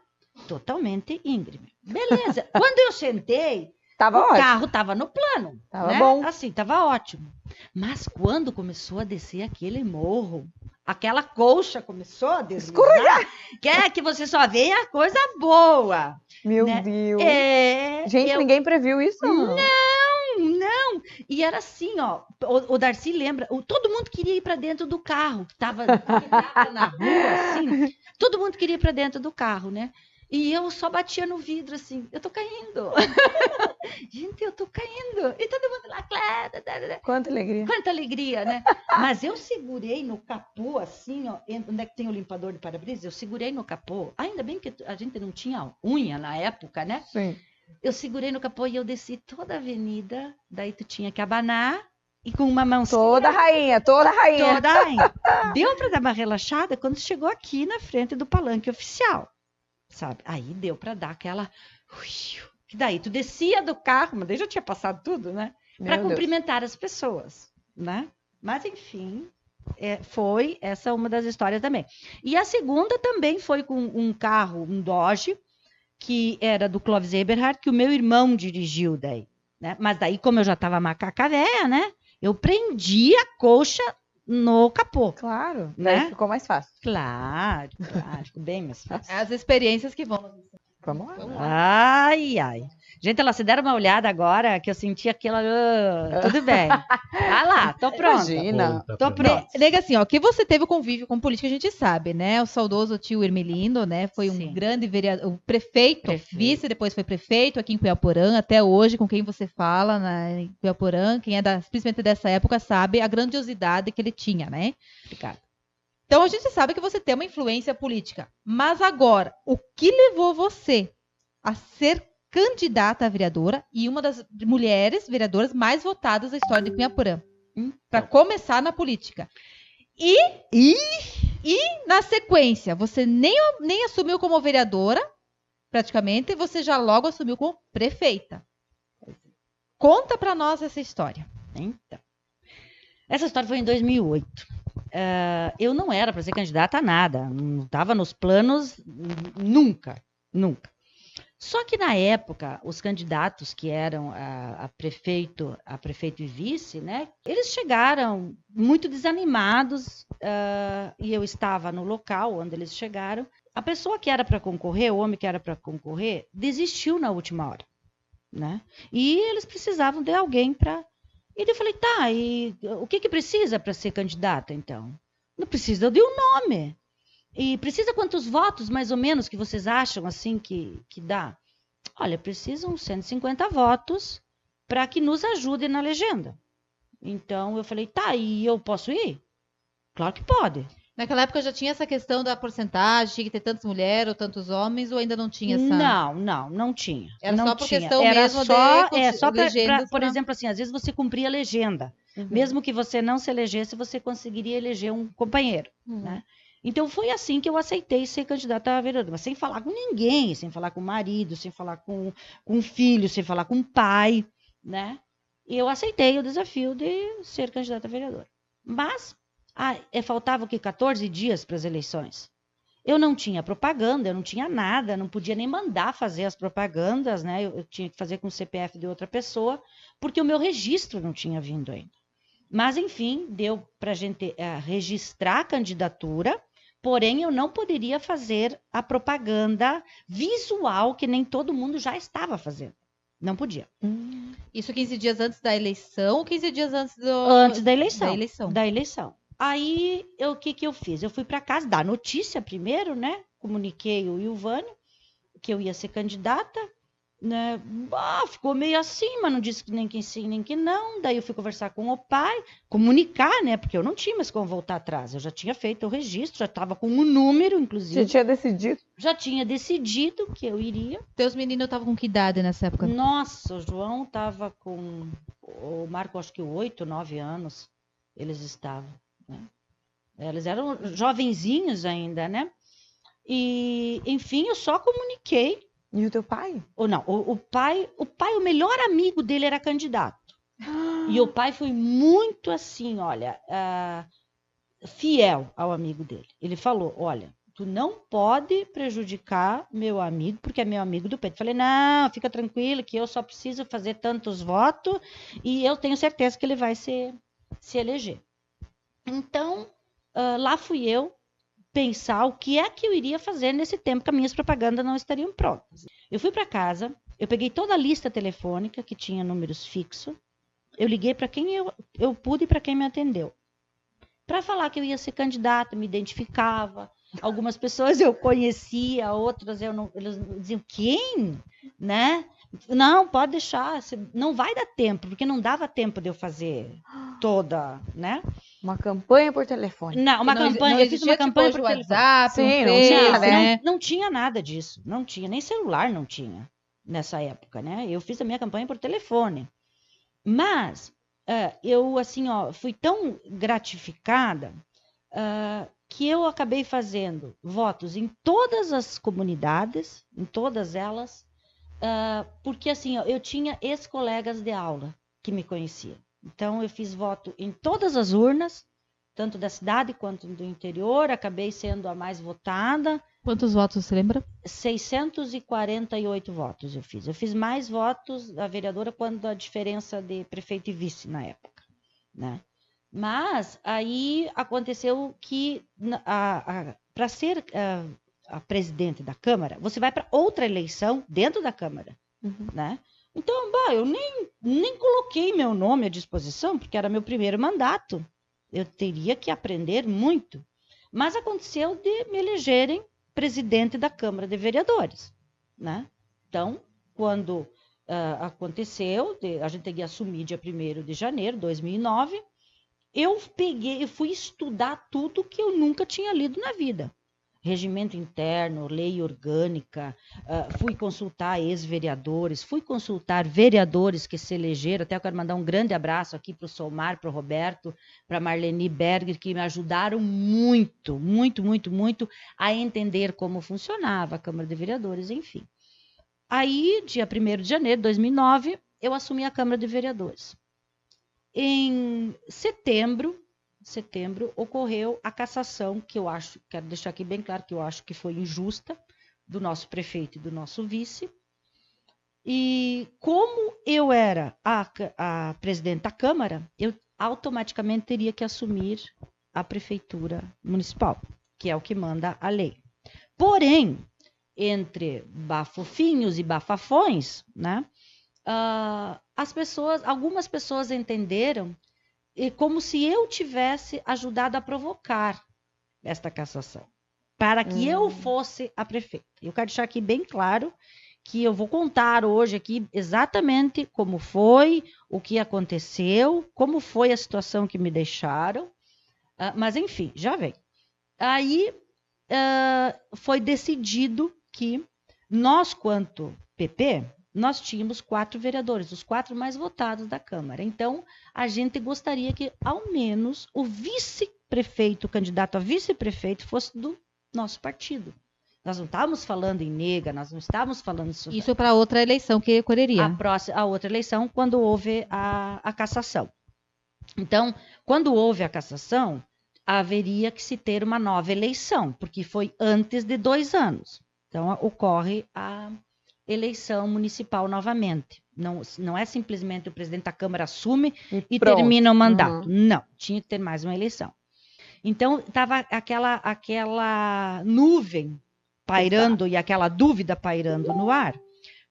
Totalmente íngreme. Beleza. Quando eu sentei, o carro estava no plano. Tava bom. Assim, tava ótimo. Mas quando começou a descer aquele morro, Aquela colcha começou a deslizar. Que você só vê a coisa boa. Meu né? Deus. É, Gente, ninguém previu isso? Não. E era assim, ó. O Darcy lembra, todo mundo queria ir para dentro do carro, que tava na rua, assim. Todo mundo queria ir para dentro do carro, né? E eu só batia no vidro, assim, eu tô caindo. Gente, eu tô caindo. E todo mundo lá, claro. Quanta alegria. Quanta alegria, né? Mas eu segurei no capô, assim, ó. Onde é que tem o limpador de para-brisa? Eu segurei no capô. Ainda bem que a gente não tinha unha na época, né? Sim. Eu segurei no capô e eu desci toda a avenida. Daí tu tinha que abanar e com uma mão... Toda rainha. Toda rainha. Deu para dar uma relaxada quando chegou aqui na frente do palanque oficial. Sabe? Aí deu para dar aquela... Que daí tu descia do carro, mas daí já tinha passado tudo, né? Para cumprimentar as pessoas, né? Mas, enfim, foi essa uma das histórias também. E a segunda também foi com um carro, um Dodge, que era do Clovis Eberhard, que o meu irmão dirigiu daí, né? Mas daí, como eu já estava macaca véia, né? Eu prendi a colcha no capô. Claro, né? Daí ficou mais fácil. Claro, ficou bem mais fácil. As experiências que vão. Vamos lá. Ai. Gente, ela se deram uma olhada agora, que eu senti aquilo. Tudo bem. Vai lá, tô pronta. Imagina. Tô pronta. Nega, assim, ó, que você teve o convívio com política, a gente sabe, né? O saudoso tio Hermelindo, né? Foi um grande vereador, o prefeito, vice, depois foi prefeito aqui em Cuiaporã, até hoje, com quem você fala em Cuiaporã, quem é principalmente dessa época sabe a grandiosidade que ele tinha, né? Obrigada. Então a gente sabe que você tem uma influência política, mas agora, o que levou você a ser candidata a vereadora e uma das mulheres vereadoras mais votadas da história de Cuiaporã, para começar na política? E na sequência, você nem assumiu como vereadora, praticamente, você já logo assumiu como prefeita. Conta para nós essa história. Então, essa história foi em 2008. Eu não era para ser candidata a nada, não estava nos planos nunca. Só que na época, os candidatos que eram a prefeito e vice, né, eles chegaram muito desanimados e eu estava no local onde eles chegaram. A pessoa que era para concorrer, o homem que era para concorrer, desistiu na última hora, né? E eles precisavam de alguém para... E eu falei, tá, e o que precisa para ser candidata, então? Não precisa de um nome. E precisa quantos votos, mais ou menos, que vocês acham, assim, que dá? Olha, precisam 150 votos para que nos ajude na legenda. Então, eu falei, tá, e eu posso ir? Claro que pode. Naquela época já tinha essa questão da porcentagem, tinha que ter tantas mulheres ou tantos homens, ou ainda não tinha essa... Não tinha. Era não só por tinha. questão era mesmo só legendas por exemplo, assim, às vezes você cumpria a legenda. Mesmo que você não se elegesse, você conseguiria eleger um companheiro, né? Então, foi assim que eu aceitei ser candidata a vereadora, mas sem falar com ninguém, sem falar com o marido, sem falar com o filho, sem falar com o pai, né? E eu aceitei o desafio de ser candidata a vereadora. Mas faltava o quê? 14 dias para as eleições. Eu não tinha propaganda, eu não tinha nada, não podia nem mandar fazer as propagandas, né? Eu tinha que fazer com o CPF de outra pessoa, porque o meu registro não tinha vindo ainda. Mas, enfim, deu para a gente registrar a candidatura, porém eu não poderia fazer a propaganda visual que nem todo mundo já estava fazendo. Não podia. Isso 15 dias antes da eleição ou 15 dias antes Antes da eleição. Da eleição. Da eleição. Aí, o que eu fiz? Eu fui para casa dar notícia primeiro, né? Comuniquei o Ilvânio que eu ia ser candidata, né? Ficou meio assim, mas não disse nem que sim, nem que não. Daí eu fui conversar com o pai, comunicar, né? Porque eu não tinha mais como voltar atrás. Eu já tinha feito o registro, já estava com um número, inclusive. Já tinha decidido? Já tinha decidido que eu iria. Teus meninos estavam com que idade nessa época? Nossa, o João estava com... O Marco, acho que 8, 9 anos. Eles estavam, né? Eles eram jovenzinhos ainda, né? E, enfim, eu só comuniquei. E o teu pai? Ou não, o pai, o melhor amigo dele era candidato. E o pai foi muito assim, olha, fiel ao amigo dele. Ele falou, olha, tu não pode prejudicar meu amigo, porque é meu amigo do peito. Eu falei, não, fica tranquilo, que eu só preciso fazer tantos votos e eu tenho certeza que ele vai se eleger. Então, lá fui eu pensar o que é que eu iria fazer nesse tempo que as minhas propagandas não estariam prontas. Eu fui para casa, eu peguei toda a lista telefônica que tinha números fixos, eu liguei para quem eu pude e para quem me atendeu. Para falar que eu ia ser candidata, me identificava. Algumas pessoas eu conhecia, outras eu não. Eles diziam, quem? Né? Não, pode deixar, não vai dar tempo, porque não dava tempo de eu fazer toda, né? Uma campanha por telefone. Não, eu fiz uma campanha por WhatsApp, Sim, não tinha, né? Não tinha nada disso, não tinha, nem celular não tinha nessa época, né? Eu fiz a minha campanha por telefone. Mas eu, assim, fui tão gratificada que eu acabei fazendo votos em todas as comunidades, em todas elas, porque, assim, eu tinha ex-colegas de aula que me conheciam. Então, eu fiz voto em todas as urnas, tanto da cidade quanto do interior, acabei sendo a mais votada. Quantos votos você lembra? 648 votos eu fiz. Eu fiz mais votos a vereadora quando a diferença de prefeito e vice na época, né? Mas aí aconteceu que para ser a presidente da Câmara, você vai para outra eleição dentro da Câmara, né? Então, eu nem coloquei meu nome à disposição, porque era meu primeiro mandato. Eu teria que aprender muito. Mas aconteceu de me elegerem presidente da Câmara de Vereadores, né? Então, quando aconteceu, a gente ia assumir dia 1º de janeiro de 2009, eu fui estudar tudo que eu nunca tinha lido na vida. Regimento interno, lei orgânica, fui consultar ex-vereadores, fui consultar vereadores que se elegeram, até eu quero mandar um grande abraço aqui para o Solmar, para o Roberto, para a Marlene Berger, que me ajudaram muito, muito, muito, muito a entender como funcionava a Câmara de Vereadores, enfim. Aí, dia 1º de janeiro de 2009, eu assumi a Câmara de Vereadores. Em setembro, ocorreu a cassação, que eu acho, quero deixar aqui bem claro que eu acho que foi injusta, do nosso prefeito e do nosso vice. E como eu era a presidente da Câmara, eu automaticamente teria que assumir a prefeitura municipal, que é o que manda a lei. Porém, entre bafofinhos e bafafões, né, algumas pessoas entenderam como se eu tivesse ajudado a provocar esta cassação, para que eu fosse a prefeita. Eu quero deixar aqui bem claro que eu vou contar hoje aqui exatamente como foi, o que aconteceu, como foi a situação que me deixaram, mas enfim, já vem. Aí foi decidido que nós, quanto PP, nós tínhamos 4 vereadores, os 4 mais votados da Câmara. Então, a gente gostaria que, ao menos, o vice-prefeito, o candidato a vice-prefeito, fosse do nosso partido. Nós não estávamos falando em nega, nós não estávamos falando sobre... Isso para outra eleição que ocorreria. A outra eleição, quando houve a cassação. Então, quando houve a cassação, haveria que se ter uma nova eleição, porque foi antes de 2 anos. Então, ocorre a eleição municipal novamente. Não é simplesmente o presidente da Câmara assume e termina o mandato. Não, tinha que ter mais uma eleição. Então, estava aquela nuvem pairando e aquela dúvida pairando no ar,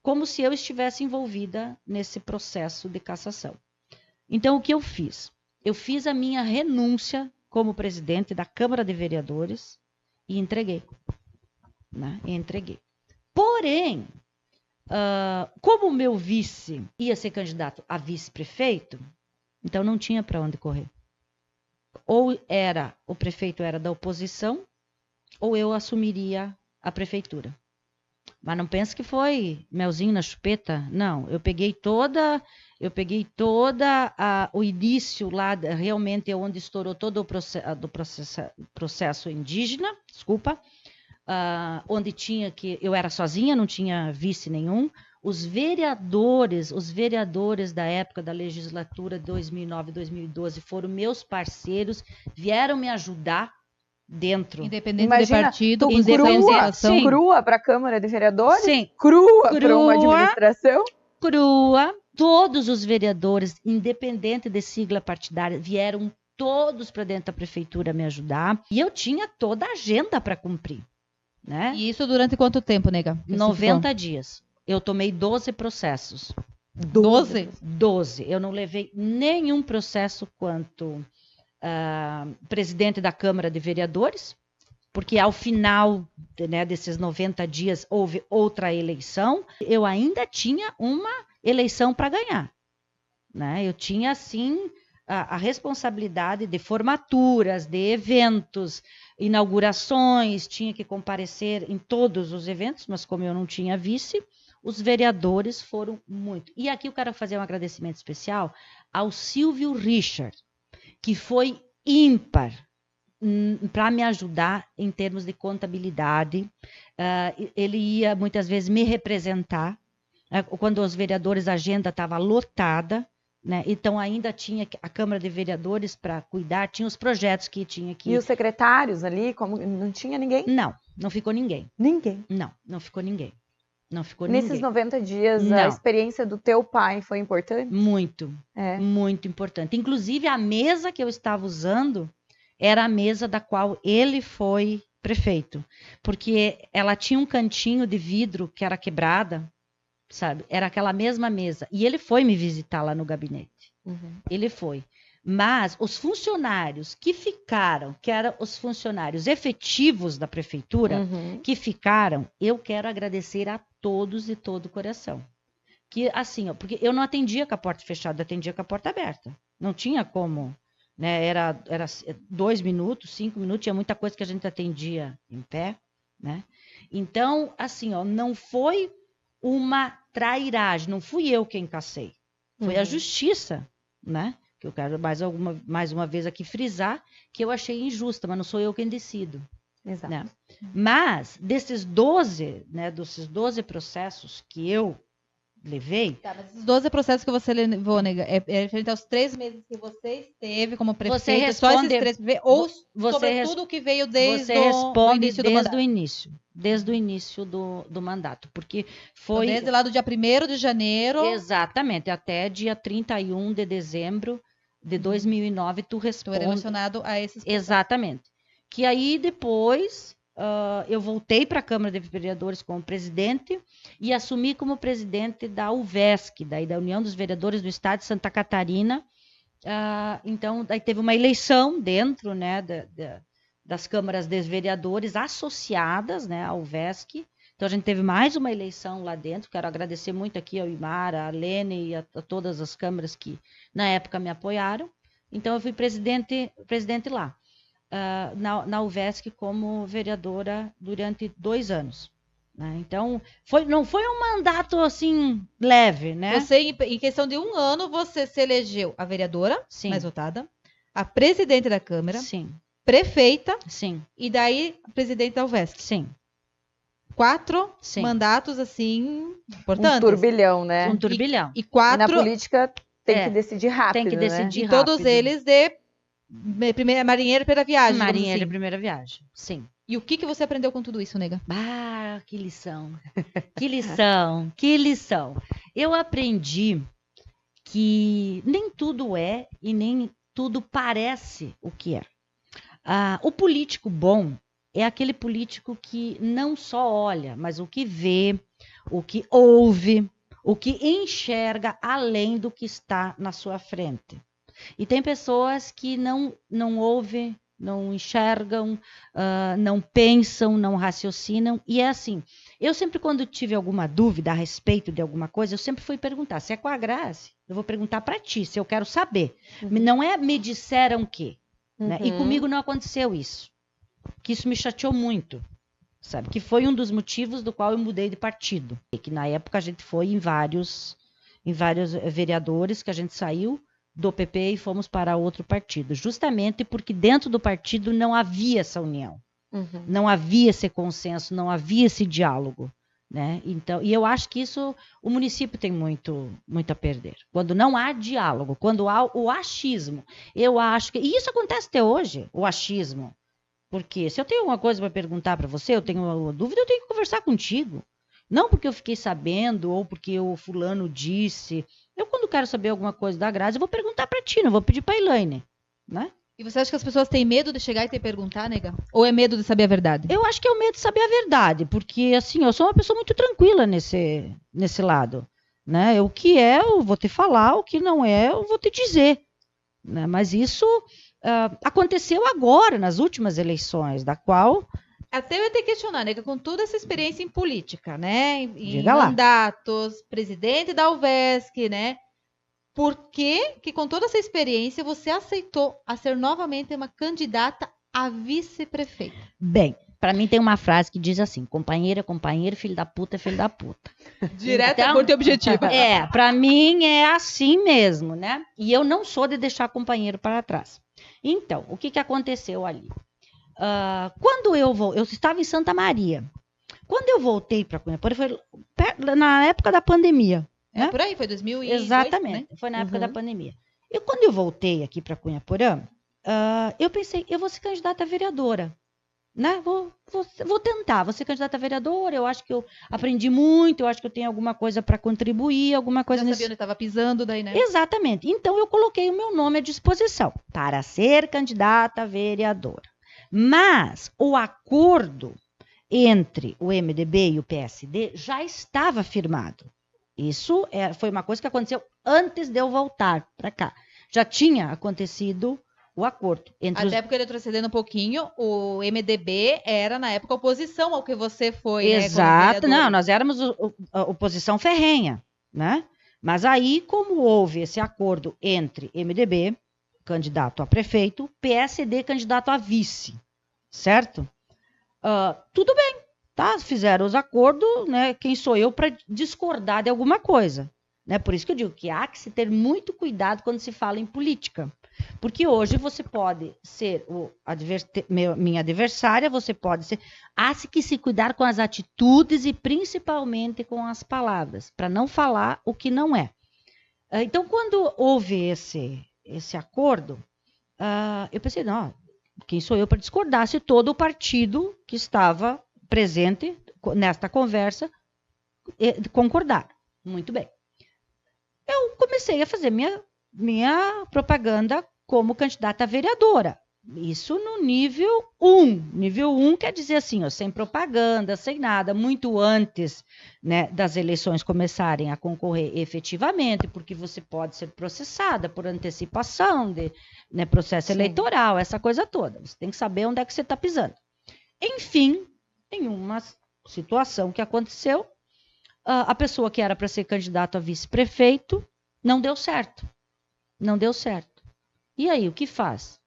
como se eu estivesse envolvida nesse processo de cassação. Então, o que eu fiz? Eu fiz a minha renúncia como presidente da Câmara de Vereadores e entreguei. Né? Entreguei. Porém, como o meu vice ia ser candidato a vice-prefeito, então não tinha para onde correr. Ou o prefeito era da oposição, ou eu assumiria a prefeitura. Mas não pense que foi melzinho na chupeta, não. Eu peguei toda o início lá, realmente onde estourou todo o processo indígena, onde tinha que... Eu era sozinha, não tinha vice nenhum. Os vereadores da época da legislatura 2009 2012 foram meus parceiros, vieram me ajudar dentro. Independente de partido, crua para a Câmara de Vereadores? Sim. Crua para uma administração? Crua. Todos os vereadores, independente de sigla partidária, vieram todos para dentro da prefeitura me ajudar. E eu tinha toda a agenda para cumprir, né? E isso durante quanto tempo, nega? 90 dias. Eu tomei 12 processos. 12? 12. Eu não levei nenhum processo quanto presidente da Câmara de Vereadores, porque ao final, né, desses 90 dias houve outra eleição. Eu ainda tinha uma eleição para ganhar, né? Eu tinha, assim, a responsabilidade de formaturas, de eventos, inaugurações, tinha que comparecer em todos os eventos, mas como eu não tinha vice, os vereadores foram muito. E aqui eu quero fazer um agradecimento especial ao Silvio Richard, que foi ímpar para me ajudar em termos de contabilidade. Ele ia muitas vezes me representar, quando os vereadores, a agenda estava lotada, né? Então ainda tinha a Câmara de Vereadores para cuidar, tinha os projetos que tinha que... E os secretários ali, como não tinha ninguém? Não ficou ninguém. Ninguém. Não ficou ninguém. Não ficou Nesses ninguém. 90 dias, Não. a experiência do teu pai foi importante? Muito, muito importante. Inclusive, a mesa que eu estava usando era a mesa da qual ele foi prefeito, porque ela tinha um cantinho de vidro que era quebrada, sabe? Era aquela mesma mesa. E ele foi me visitar lá no gabinete. Ele foi. Mas os funcionários que ficaram, que eram os funcionários efetivos da prefeitura, que ficaram, eu quero agradecer a todos de todo o coração. Que assim, ó, porque eu não atendia com a porta fechada, eu atendia com a porta aberta. Não tinha como, né? Era 2 minutos, 5 minutos, tinha muita coisa que a gente atendia em pé, né? Então, assim, ó, não foi uma trairagem, não fui eu quem cacei. Foi a justiça, né? Que eu quero mais uma vez aqui frisar que eu achei injusta, mas não sou eu quem decido. Exato. Né? Mas desses 12, né, desses 12 processos que eu levei... Tá, mas esses 12 processos que você levou, nega, é referente aos 3 meses que você esteve como prefeito, Você responde, só esses 3 meses, ou você sobre tudo o que veio desde você responde o início do desde mandato? o início. Desde o início do mandato, porque foi... Então, desde lá do dia 1º de janeiro... Exatamente, até dia 31 de dezembro de 2009, tu responde... relacionado a esses processos. Exatamente. Que aí depois eu voltei para a Câmara de Vereadores como presidente e assumi como presidente da UVESC, daí da União dos Vereadores do Estado de Santa Catarina. Então, daí teve uma eleição dentro, né, das câmaras de vereadores associadas, né, ao UVESC. Então, a gente teve mais uma eleição lá dentro. Quero agradecer muito aqui ao Imar, a Lene e a todas as câmaras que, na época, me apoiaram. Então, eu fui presidente lá, na UVESC como vereadora durante 2 anos. Né? Então, não foi um mandato, assim, leve, né? Você, em questão de 1 ano, você se elegeu a vereadora Sim. mais votada, a presidente da Câmara, Sim. prefeita, Sim. e daí a presidente da UVESC. Sim. 4 Sim. mandatos, assim, importantes. Um turbilhão, né? Um turbilhão. E 4... E na política tem que decidir rápido, Tem que né? decidir E todos rápido. eles de marinheiro pela viagem. digamos Marinheiro assim. primeira viagem. Sim. E o que você aprendeu com tudo isso, nega? Ah, que lição. Que lição. Que lição. Eu aprendi que nem tudo é e nem tudo parece o que é. O político bom é aquele político que não só olha, mas o que vê, o que ouve, o que enxerga além do que está na sua frente. E tem pessoas que não ouvem, não enxergam, não pensam, não raciocinam. E é assim, eu sempre quando tive alguma dúvida a respeito de alguma coisa, eu sempre fui perguntar, se é com a Grazi, eu vou perguntar para ti, se eu quero saber. Não é me disseram que. Né? E comigo não aconteceu isso. Que isso me chateou muito, sabe? Que foi um dos motivos do qual eu mudei de partido. E que na época a gente foi em vários vereadores que a gente saiu do PP e fomos para outro partido. Justamente porque dentro do partido não havia essa união. Não havia esse consenso, não havia esse diálogo. Né? Então, e eu acho que isso o município tem muito a perder. Quando não há diálogo, quando há o achismo. Eu acho que... E isso acontece até hoje, o achismo. Porque se eu tenho alguma coisa para perguntar para você, eu tenho uma dúvida, eu tenho que conversar contigo. Não porque eu fiquei sabendo ou porque o fulano disse. Eu, quando quero saber alguma coisa da Grazi, eu vou perguntar para ti, não vou pedir para a Elaine. Né? E você acha que as pessoas têm medo de chegar e te perguntar, nega? Ou é medo de saber a verdade? Eu acho que é o medo de saber a verdade, porque assim, eu sou uma pessoa muito tranquila nesse lado, né? O que é, eu vou te falar, o que não é, eu vou te dizer, né? Mas isso aconteceu agora, nas últimas eleições, da qual... Até eu ia te questionar, nega, com toda essa experiência em política, né? Em Diga lá. mandatos, presidente da UVESC, né? Por que com toda essa experiência você aceitou a ser novamente uma candidata a vice-prefeita? Bem, para mim tem uma frase que diz assim: companheiro é companheiro, filho da puta é filho da puta. Direta, Então, curta e objetiva. Para mim é assim mesmo, né? E eu não sou de deixar companheiro para trás. Então, o que aconteceu ali? Quando eu estava em Santa Maria. Quando eu voltei para Cunha Porã, foi na época da pandemia. É por aí, foi 2008, exatamente, né? Foi na época da pandemia. E quando eu voltei aqui para Cunha Porã, eu pensei, eu vou ser candidata a vereadora. Né? Vou tentar, vou ser candidata a vereadora, eu acho que eu aprendi muito, eu acho que eu tenho alguma coisa para contribuir, alguma coisa Já sabia onde estava pisando daí, né? Exatamente. Então eu coloquei o meu nome à disposição para ser candidata a vereadora. Mas o acordo entre o MDB e o PSD já estava firmado. Isso foi uma coisa que aconteceu antes de eu voltar para cá. Já tinha acontecido o acordo. Até porque, retrocedendo um pouquinho, o MDB era, na época, oposição ao que você foi. Exato, né, nós éramos a oposição ferrenha, né? Mas aí, como houve esse acordo entre MDB, candidato a prefeito, PSD, candidato a vice, certo? Tudo bem, tá? Fizeram os acordos, né? Quem sou eu para discordar de alguma coisa? Né? Por isso que eu digo que há que se ter muito cuidado quando se fala em política. Porque hoje você pode ser minha adversária, você pode ser... Há que se cuidar com as atitudes e principalmente com as palavras, para não falar o que não é. Então, quando houve esse acordo, eu pensei, não, quem sou eu para discordar se todo o partido que estava presente nesta conversa concordar? Muito bem. Eu comecei a fazer minha propaganda como candidata a vereadora. Isso no nível 1. Nível 1 quer dizer assim, ó, sem propaganda, sem nada, muito antes, né, das eleições começarem a concorrer efetivamente, porque você pode ser processada por antecipação de, né, processo eleitoral, essa coisa toda. Você tem que saber onde é que você está pisando. Enfim, em uma situação que aconteceu, a pessoa que era para ser candidato a vice-prefeito não deu certo. Não deu certo. E aí, o que faz?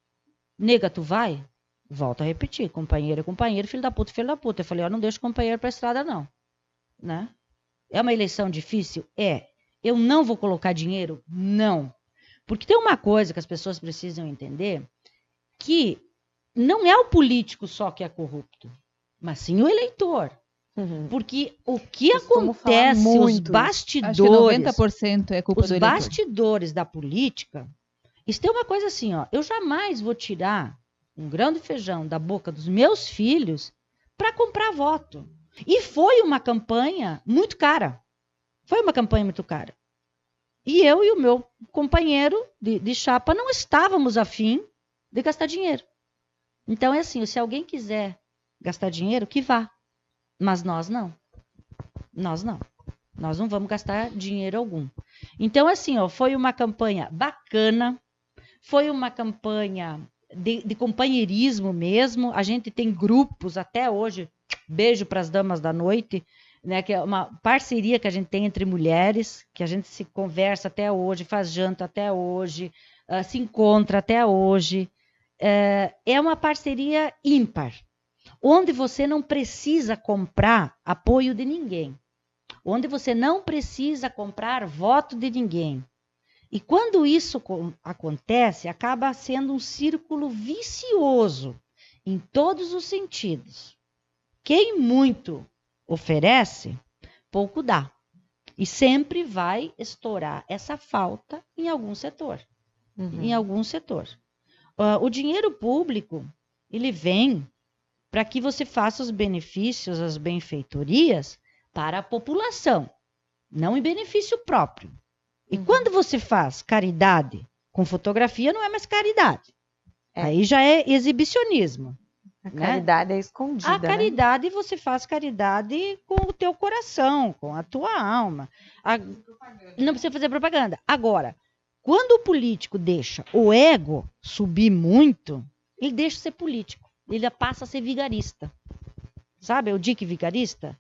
Nega, tu vai? Volto a repetir, companheiro é companheiro, filho da puta, filho da puta. Eu falei, não deixo companheiro para a estrada, não. Né? É uma eleição difícil? É. Eu não vou colocar dinheiro? Não. Porque tem uma coisa que as pessoas precisam entender, que não é o político só que é corrupto, mas sim o eleitor. Porque o que acontece, os bastidores... Acho que 90% é culpa do eleitor. Os bastidores da política... Isso tem uma coisa assim, ó, eu jamais vou tirar um grão de feijão da boca dos meus filhos para comprar voto. E foi uma campanha muito cara. Foi uma campanha muito cara. E eu e o meu companheiro de chapa não estávamos afim de gastar dinheiro. Então é assim, se alguém quiser gastar dinheiro, que vá. Mas nós não. Nós não. Nós não vamos gastar dinheiro algum. Então, assim, ó, foi uma campanha bacana, foi uma campanha de companheirismo mesmo. A gente tem grupos até hoje, beijo para as damas da noite, né, que é uma parceria que a gente tem entre mulheres, que a gente se conversa até hoje, faz janta até hoje, se encontra até hoje. É uma parceria ímpar, onde você não precisa comprar apoio de ninguém, onde você não precisa comprar voto de ninguém. E quando isso acontece, acaba sendo um círculo vicioso em todos os sentidos. Quem muito oferece, pouco dá. E sempre vai estourar essa falta em algum setor. Em algum setor. O dinheiro público, ele vem para que você faça os benefícios, as benfeitorias para a população, não em benefício próprio. E quando você faz caridade com fotografia, não é mais caridade. Aí já é exibicionismo. A né? caridade é escondida, A caridade, você faz caridade com o teu coração, com a tua alma. Não precisa fazer propaganda. Agora, quando o político deixa o ego subir muito, ele deixa de ser político. Ele passa a ser vigarista. Sabe o Dick vigarista?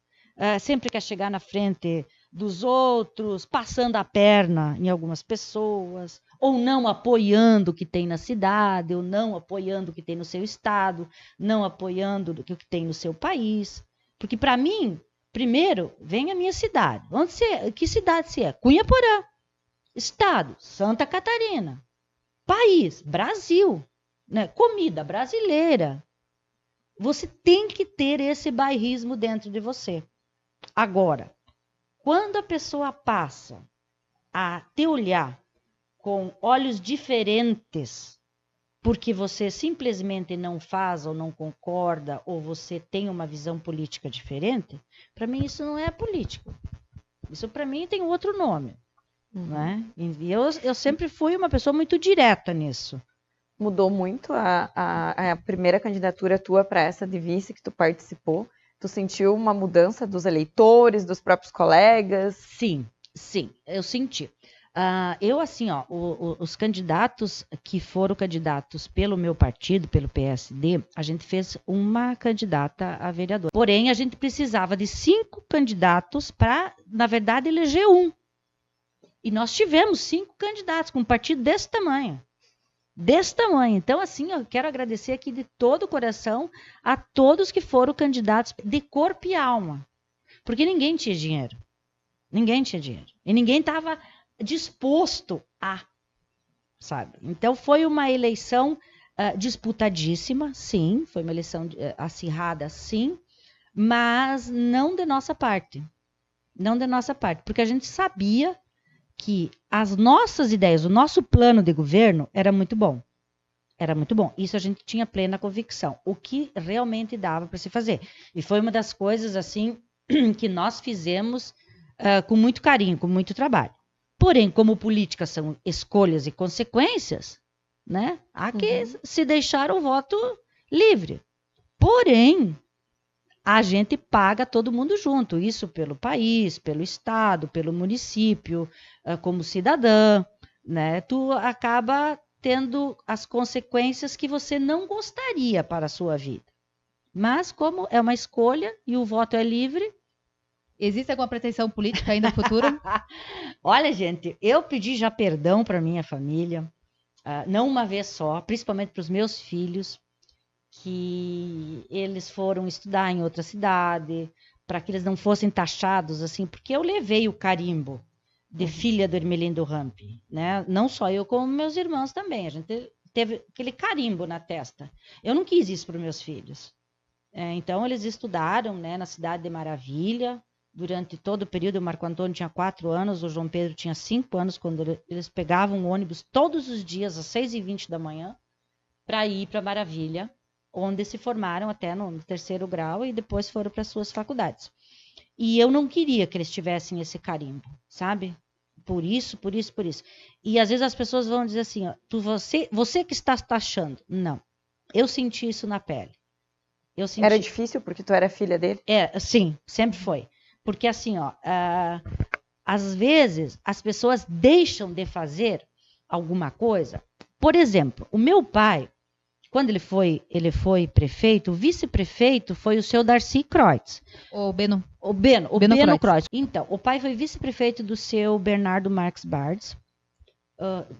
Sempre quer chegar na frente dos outros, passando a perna em algumas pessoas, ou não apoiando o que tem na cidade, ou não apoiando o que tem no seu estado, não apoiando o que tem no seu país. Porque para mim, primeiro, vem a minha cidade. Que cidade você é? Cunhaporã. Estado, Santa Catarina. País, Brasil. Né? Comida brasileira. Você tem que ter esse bairrismo dentro de você. Agora, quando a pessoa passa a te olhar com olhos diferentes, porque você simplesmente não faz ou não concorda, ou você tem uma visão política diferente, para mim isso não é político. Isso para mim tem outro nome. Né? E eu sempre fui uma pessoa muito direta nisso. Mudou muito a primeira candidatura tua para essa de vice que tu participou? Tu sentiu uma mudança dos eleitores, dos próprios colegas? Sim, eu senti. Eu, assim, os candidatos que foram candidatos pelo meu partido, pelo PSD, a gente fez uma candidata a vereadora. Porém, a gente precisava de 5 candidatos para, na verdade, eleger um. E nós tivemos 5 candidatos com um partido desse tamanho. Desse tamanho. Então, assim, eu quero agradecer aqui de todo o coração a todos que foram candidatos de corpo e alma. Porque ninguém tinha dinheiro. Ninguém tinha dinheiro. E ninguém estava disposto a, sabe? Então, foi uma eleição disputadíssima, sim. Foi uma eleição acirrada, sim. Mas não de nossa parte. Não de nossa parte. Porque a gente sabia que as nossas ideias, o nosso plano de governo era muito bom. Era muito bom. Isso a gente tinha plena convicção. O que realmente dava para se fazer. E foi uma das coisas, assim, que nós fizemos com muito carinho, com muito trabalho. Porém, como política são escolhas e consequências, né? Há que se deixar o voto livre. Porém, a gente paga todo mundo junto, isso pelo país, pelo estado, pelo município, como cidadã, né? Tu acaba tendo as consequências que você não gostaria para a sua vida. Mas como é uma escolha e o voto é livre... Existe alguma pretensão política aí no futuro? Olha, gente, eu pedi já perdão para minha família, não uma vez só, principalmente para os meus filhos, que eles foram estudar em outra cidade, para que eles não fossem taxados assim, porque eu levei o carimbo de filha do Hermelindo Rampi, né? Não só eu, como meus irmãos também. A gente teve aquele carimbo na testa. Eu não quis isso para os meus filhos. Então, eles estudaram, né, na cidade de Maravilha, durante todo o período. O Marco Antônio tinha 4 anos, o João Pedro tinha 5 anos, quando eles pegavam o ônibus todos os dias, às 6h20 da manhã, para ir para Maravilha, onde se formaram até no 3º grau e depois foram para suas faculdades. E eu não queria que eles tivessem esse carimbo, sabe? Por isso. E às vezes as pessoas vão dizer assim, ó, você que está taxando. Não, eu senti isso na pele. Era difícil porque tu era filha dele? Sim, sempre foi. Porque assim, ó, às vezes as pessoas deixam de fazer alguma coisa. Por exemplo, o meu pai, quando ele foi prefeito, o vice-prefeito foi o seu Darcy Kreutz. O Beno Kreutz. Então, o pai foi vice-prefeito do seu Bernardo Marques Bartz,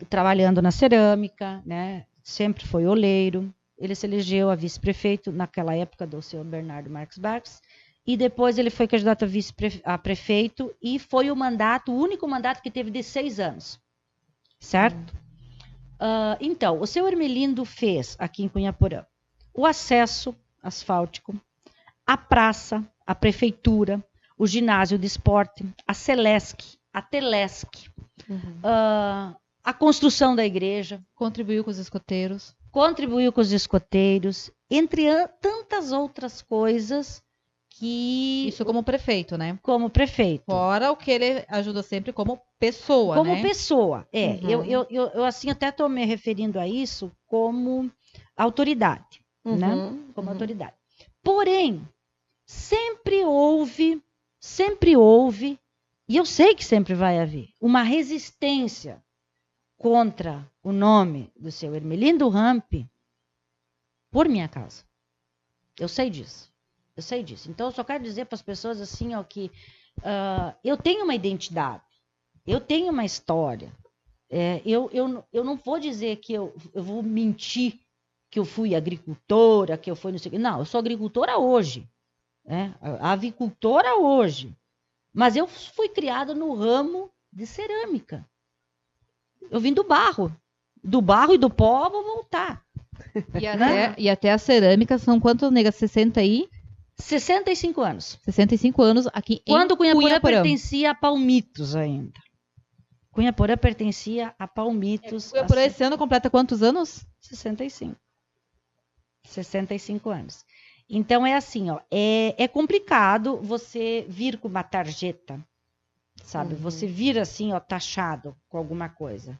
trabalhando na cerâmica, né? Sempre foi oleiro. Ele se elegeu a vice-prefeito naquela época do seu Bernardo Marques Bartz. E depois ele foi candidato a prefeito e foi o único mandato que teve de 6 anos. Certo? Então, o seu Hermelindo fez aqui em Cunhaporã o acesso asfáltico, a praça, a prefeitura, o ginásio de esporte, a Celesc, a Telesc, a construção da igreja. Contribuiu com os escoteiros. Entre tantas outras coisas que... Isso como prefeito, né? Como prefeito. Fora o que ele ajuda sempre como pessoa, como né? pessoa, eu assim até estou me referindo a isso como autoridade, né? Como autoridade. Porém, sempre houve, e eu sei que sempre vai haver, uma resistência contra o nome do seu Ermelindo Rampe por minha causa. Eu sei disso. Então, eu só quero dizer para as pessoas assim, ó, que eu tenho uma identidade, eu tenho uma história. Eu não vou dizer que eu vou mentir que eu fui agricultora, que eu fui não sei o quê. Não, eu sou agricultora hoje, né? Avicultora hoje. Mas eu fui criada no ramo de cerâmica. Eu vim do barro e do pó vou voltar. E até a cerâmica são quantos, nega? 65 anos. 65 anos aqui Quando em Cunhaporã pertencia a Palmitos ainda. Cunhaporã pertencia a Palmitos. Cunhaporã esse ano completa quantos anos? 65 anos. Então é assim, ó, é complicado você vir com uma tarjeta, sabe? Você vir assim, ó, taxado com alguma coisa.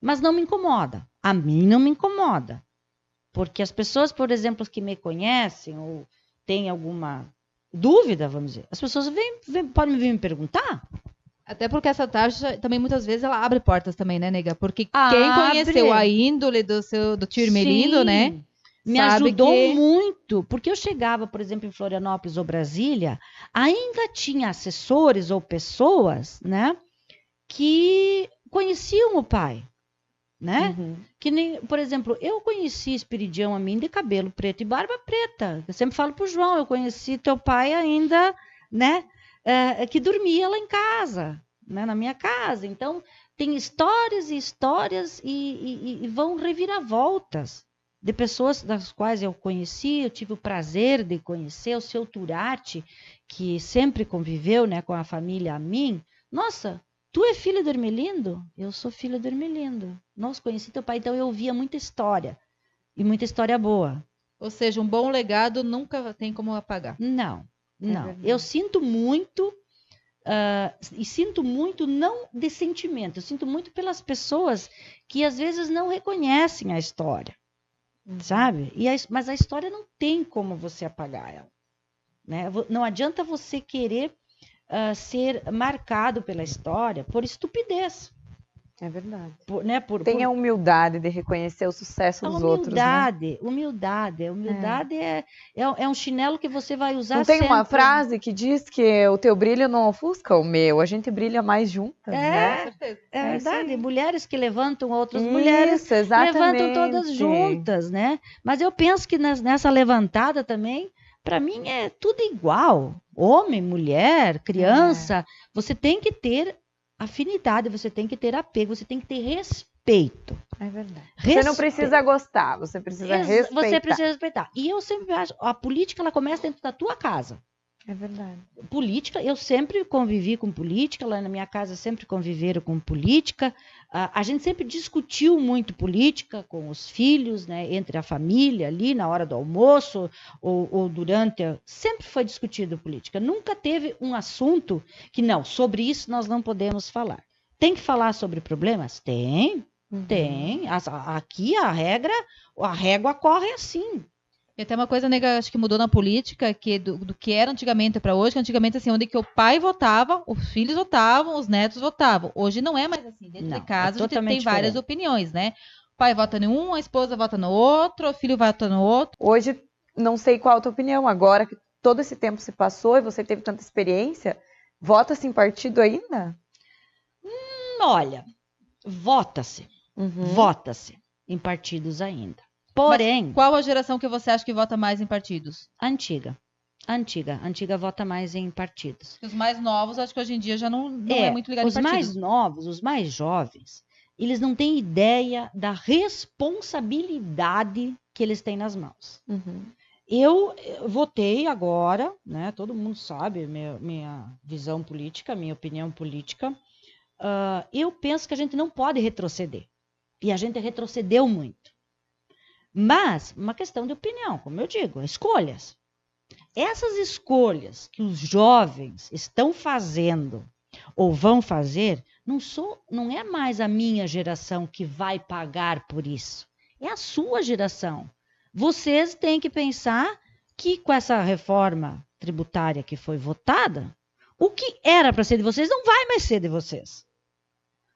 Mas não me incomoda. A mim não me incomoda. Porque as pessoas, por exemplo, que me conhecem ou têm alguma dúvida, vamos dizer, as pessoas podem vir me perguntar. Até porque essa taxa também muitas vezes ela abre portas também, né, nega? Porque quem conheceu a índole do tio Ermelindo, né? Me ajudou muito, porque eu chegava, por exemplo, em Florianópolis ou Brasília, ainda tinha assessores ou pessoas, né, que conheciam o pai, né? Que nem, por exemplo, eu conheci Espiridião a mim de cabelo preto e barba preta. Eu sempre falo pro João, eu conheci teu pai ainda, né, que dormia lá em casa, né, na minha casa. Então, tem histórias e histórias e vão reviravoltas de pessoas das quais eu conheci, eu tive o prazer de conhecer, o seu Turati, que sempre conviveu, né, com a família a mim. Nossa, tu é filho do Ermelindo? Eu sou filho do Ermelindo. Nossa, conheci teu pai, então eu ouvia muita história, e muita história boa. Ou seja, um bom legado nunca tem como apagar. Não. Eu sinto muito, e sinto muito não de sentimento, eu sinto muito pelas pessoas que às vezes não reconhecem a história. Sabe? Mas a história não tem como você apagar ela, né? Não adianta você querer ser marcado pela história por estupidez. É verdade. Tenha a humildade de reconhecer o sucesso dos outros. Né? Humildade é um chinelo que você vai usar Não tem sempre. Uma frase que diz que o teu brilho não ofusca o meu, a gente brilha mais juntas, né? É verdade, mulheres que levantam outras mulheres, levantam todas juntas, né? Mas eu penso que nessa levantada também, para mim é tudo igual. Homem, mulher, criança, você tem que ter afinidade, você tem que ter apego, você tem que ter respeito. É verdade. Você não precisa gostar, você precisa respeitar. Você precisa respeitar. E eu sempre acho, a política ela começa dentro da tua casa. É verdade. Política, eu sempre convivi com política, lá na minha casa sempre conviveram com política. A gente sempre discutiu muito política com os filhos, né, entre a família ali na hora do almoço ou durante. Sempre foi discutido política. Nunca teve um assunto que não, sobre isso nós não podemos falar. Tem que falar sobre problemas? Tem. Aqui a régua corre assim. E até uma coisa, nega, acho que mudou na política, que do que era antigamente para hoje, que antigamente, assim, onde que o pai votava, os filhos votavam, os netos votavam. Hoje não é mais assim. Dentro de casa, a gente tem várias opiniões, né? O pai vota em um, a esposa vota no outro, o filho vota no outro. Hoje, não sei qual a tua opinião, agora que todo esse tempo se passou e você teve tanta experiência, vota-se em partido ainda? Olha, vota-se em partidos ainda. Porém... Mas qual a geração que você acha que vota mais em partidos? Antiga vota mais em partidos. Os mais novos, acho que hoje em dia já não é muito ligado em partidos. Os mais novos, os mais jovens, eles não têm ideia da responsabilidade que eles têm nas mãos. Eu votei agora, né? Todo mundo sabe minha visão política, minha opinião política. Eu penso que a gente não pode retroceder. E a gente retrocedeu muito. Mas, uma questão de opinião, como eu digo, escolhas. Essas escolhas que os jovens estão fazendo ou vão fazer, não é mais a minha geração que vai pagar por isso. É a sua geração. Vocês têm que pensar que com essa reforma tributária que foi votada, o que era para ser de vocês não vai mais ser de vocês.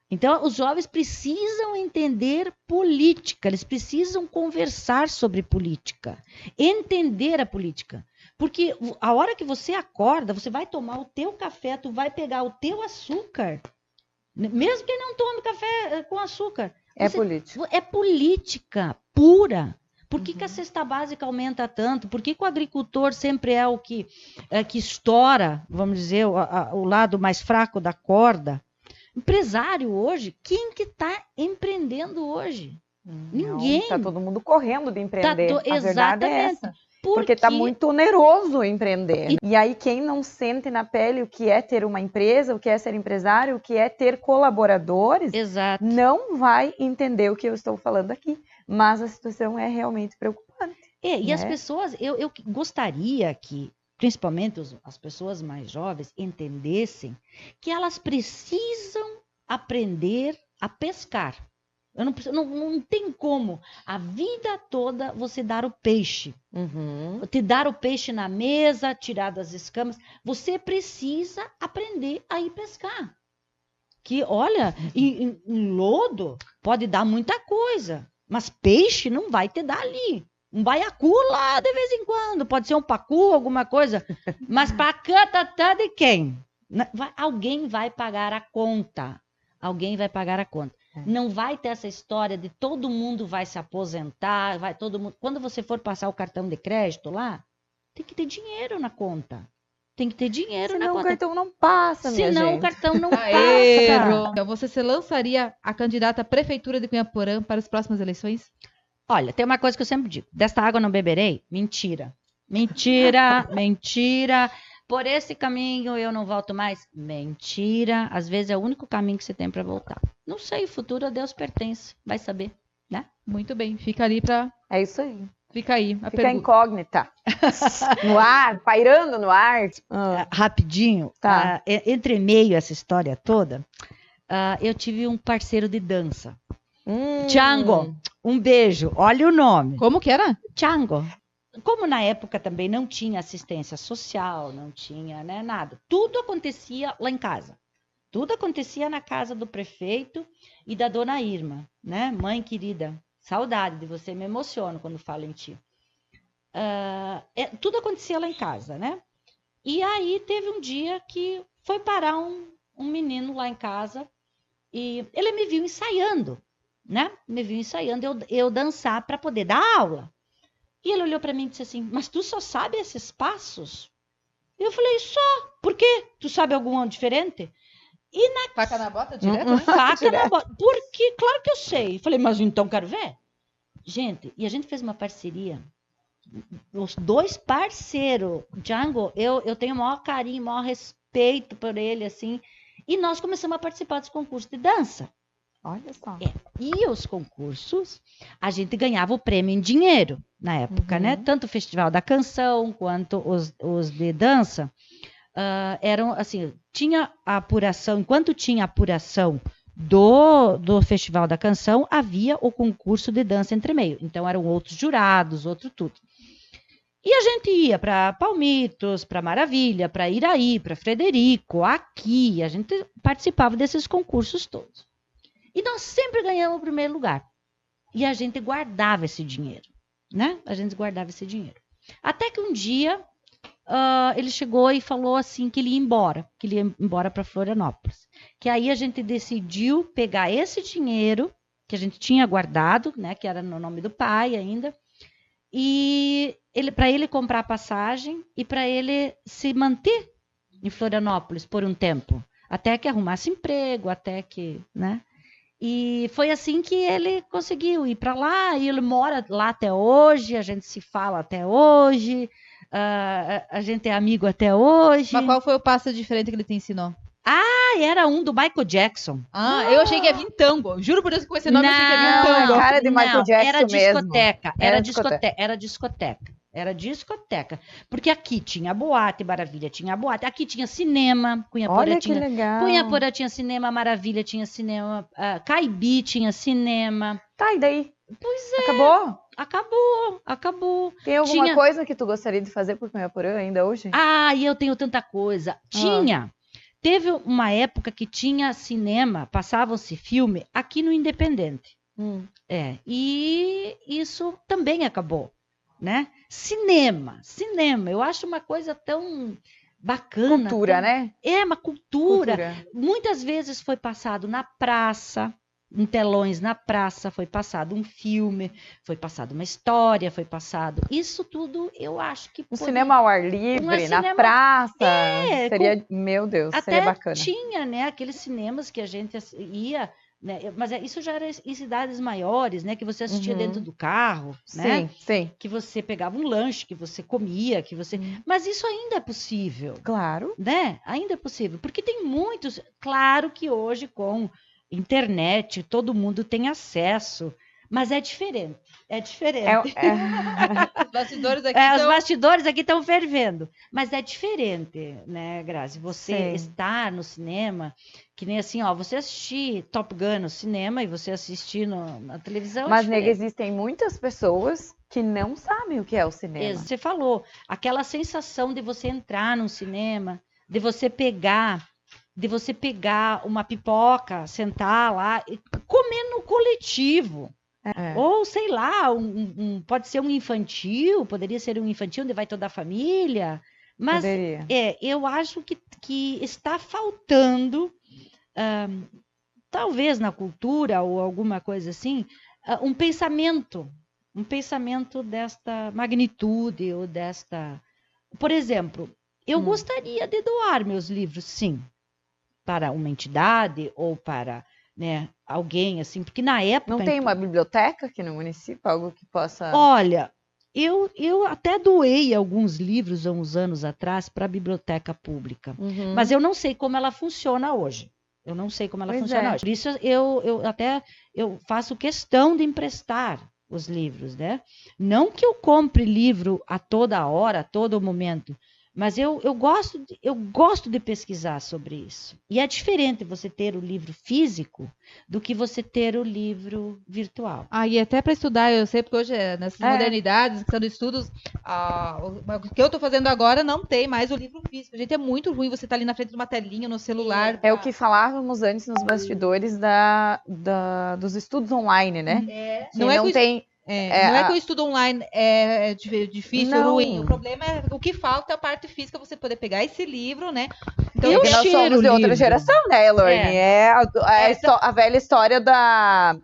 Então, os jovens precisam entender política, eles precisam conversar sobre política, entender a política. Porque a hora que você acorda, você vai tomar o teu café, tu vai pegar o teu açúcar, mesmo que não tome café com açúcar. É política. É política pura. Por que a cesta básica aumenta tanto? Por que o agricultor sempre é o que estoura, vamos dizer, o lado mais fraco da corda? Empresário hoje, quem que está empreendendo hoje? Ninguém. Está todo mundo correndo de empreender. A verdade é essa. Porque está muito oneroso empreender. E aí quem não sente na pele o que é ter uma empresa, o que é ser empresário, o que é ter colaboradores, Exato. não vai entender o que eu estou falando aqui. Mas a situação é realmente preocupante. E as pessoas, eu gostaria que, principalmente as pessoas mais jovens, entendessem que elas precisam aprender a pescar. Não tem como a vida toda você dar o peixe. Te dar o peixe na mesa, tirar das escamas. Você precisa aprender a ir pescar. Que, olha, em lodo pode dar muita coisa. Mas peixe não vai te dar ali. Um baiacu lá de vez em quando. Pode ser um pacu, alguma coisa. Mas para cá, de quem? Alguém vai pagar a conta. Alguém vai pagar a conta. Não vai ter essa história de todo mundo vai se aposentar. Todo mundo. Quando você for passar o cartão de crédito lá, tem que ter dinheiro na conta. Tem que ter dinheiro na conta. Senão o cartão não passa, minha gente. Senão o cartão não passa. Então você se lançaria a candidata à prefeitura de Cunhaporã para as próximas eleições? Olha, tem uma coisa que eu sempre digo. Desta água não beberei? Mentira. Mentira, mentira. Por esse caminho eu não volto mais? Mentira. Às vezes é o único caminho que você tem para voltar. Não sei, o futuro a Deus pertence. Vai saber, né? Muito bem. Fica ali para... É isso aí. Fica aí a Fica pergunta. incógnita. No ar, pairando no ar. Rapidinho, Tá. Entre meio essa história toda, eu tive um parceiro de dança. Django, um beijo. Olha o nome. Como que era? Django. Como na época também não tinha assistência social, não tinha nada. Tudo acontecia lá em casa. Tudo acontecia na casa do prefeito e da dona Irma, né? Mãe querida. Saudade de você, me emociono quando falo em ti. Tudo acontecia lá em casa, né? E aí teve um dia que foi parar um menino lá em casa e ele me viu ensaiando, né? Me viu ensaiando eu dançar para poder dar aula. E ele olhou para mim e disse assim, mas tu só sabe esses passos? Eu falei, só. Por quê? Tu sabe algum diferente? E Faca na bota direto, né? Faca na bota. Porque, claro que eu sei. Falei, mas então quero ver. Gente, e a gente fez uma parceria. Os dois parceiros. Django, eu tenho o maior carinho, o maior respeito por ele, assim. E nós começamos a participar dos concursos de dança. Olha só. E os concursos, a gente ganhava o prêmio em dinheiro na época, né? Tanto o Festival da Canção quanto os de dança. Eram assim, tinha a apuração, enquanto tinha a apuração do Festival da Canção, havia o concurso de dança entre meio. Então eram outros jurados, outro tudo. E a gente ia para Palmitos, para Maravilha, para Iraí, para Frederico, aqui, a gente participava desses concursos todos. E nós sempre ganhamos o primeiro lugar. E a gente guardava esse dinheiro, né? A gente guardava esse dinheiro. Até que um dia ele chegou e falou assim que ele ia embora para Florianópolis. Que aí a gente decidiu pegar esse dinheiro que a gente tinha guardado, né, que era no nome do pai ainda, e para ele comprar passagem e para ele se manter em Florianópolis por um tempo, até que arrumasse emprego, até que, né? E foi assim que ele conseguiu ir para lá, e ele mora lá até hoje, a gente se fala até hoje. A gente é amigo até hoje. Mas qual foi o passo diferente que ele te ensinou? Era um do Michael Jackson. Eu achei que ia vir tango. Juro por Deus que com esse nome eu achei que ia vir tango. Cara de Michael Jackson era discoteca. Mesmo. Era discoteca. Porque aqui tinha boate, Maravilha tinha boate. Aqui tinha cinema. Olha que legal. Cunhaporã tinha cinema, Maravilha tinha cinema. Caibi tinha cinema. Tá, e daí? Pois é, acabou. Tem alguma Tinha- coisa que tu gostaria de fazer por Cunhaporã ainda hoje? Ah, e eu tenho tanta coisa. Teve uma época que tinha cinema, passava-se filme aqui no Independente. E isso também acabou, né? Cinema, eu acho uma coisa tão bacana. Cultura, né? É uma cultura. Muitas vezes foi passado na praça, em telões na praça, foi passado um filme, foi passado uma história, foi passado. Isso tudo eu acho que. Cinema ao ar livre, na praça. Seria, meu Deus, seria bacana. Tinha, né, aqueles cinemas que a gente ia. Né? Mas isso já era em cidades maiores, né? Que você assistia dentro do carro, né? Sim. Que você pegava um lanche, que você comia, que você. Mas isso ainda é possível. Claro. Né? Ainda é possível. Porque tem muitos. Claro que hoje, com internet, todo mundo tem acesso. Mas é diferente. É diferente. Os bastidores aqui os bastidores aqui estão fervendo. Mas é diferente, né, Grazi? Você estar no cinema, que nem assim, ó, você assistir Top Gun no cinema e você assistir na televisão. Mas, nega, existem muitas pessoas que não sabem o que é o cinema. Você falou, aquela sensação de você entrar num cinema, de você pegar uma pipoca, sentar lá e comer no coletivo. Ou, sei lá, pode ser um infantil, poderia ser um infantil onde vai toda a família. Mas eu acho que está faltando, talvez na cultura ou alguma coisa assim, um pensamento desta magnitude ou desta... Por exemplo, eu gostaria de doar meus livros, sim, para uma entidade ou para... Né, alguém assim, porque na época... Não tem uma biblioteca aqui no município, algo que possa... Olha, eu até doei alguns livros há uns anos atrás para a biblioteca pública, mas eu não sei como ela funciona hoje. Hoje. Por isso eu faço questão de emprestar os livros, né? Não que eu compre livro a toda hora, a todo momento, mas eu gosto de pesquisar sobre isso. E é diferente você ter o livro físico do que você ter o livro virtual. E até para estudar, eu sei, porque hoje, nessas modernidades, que são estudos, o que eu estou fazendo agora não tem mais o livro físico. Gente, é muito ruim você estar ali na frente de uma telinha, no celular. É o que falávamos antes nos bastidores dos estudos online, né? Não é que o estudo online é difícil ou ruim. O problema é o que falta a parte física, você poder pegar esse livro, né? Então, nós somos de outra geração, né, Elorne? A velha história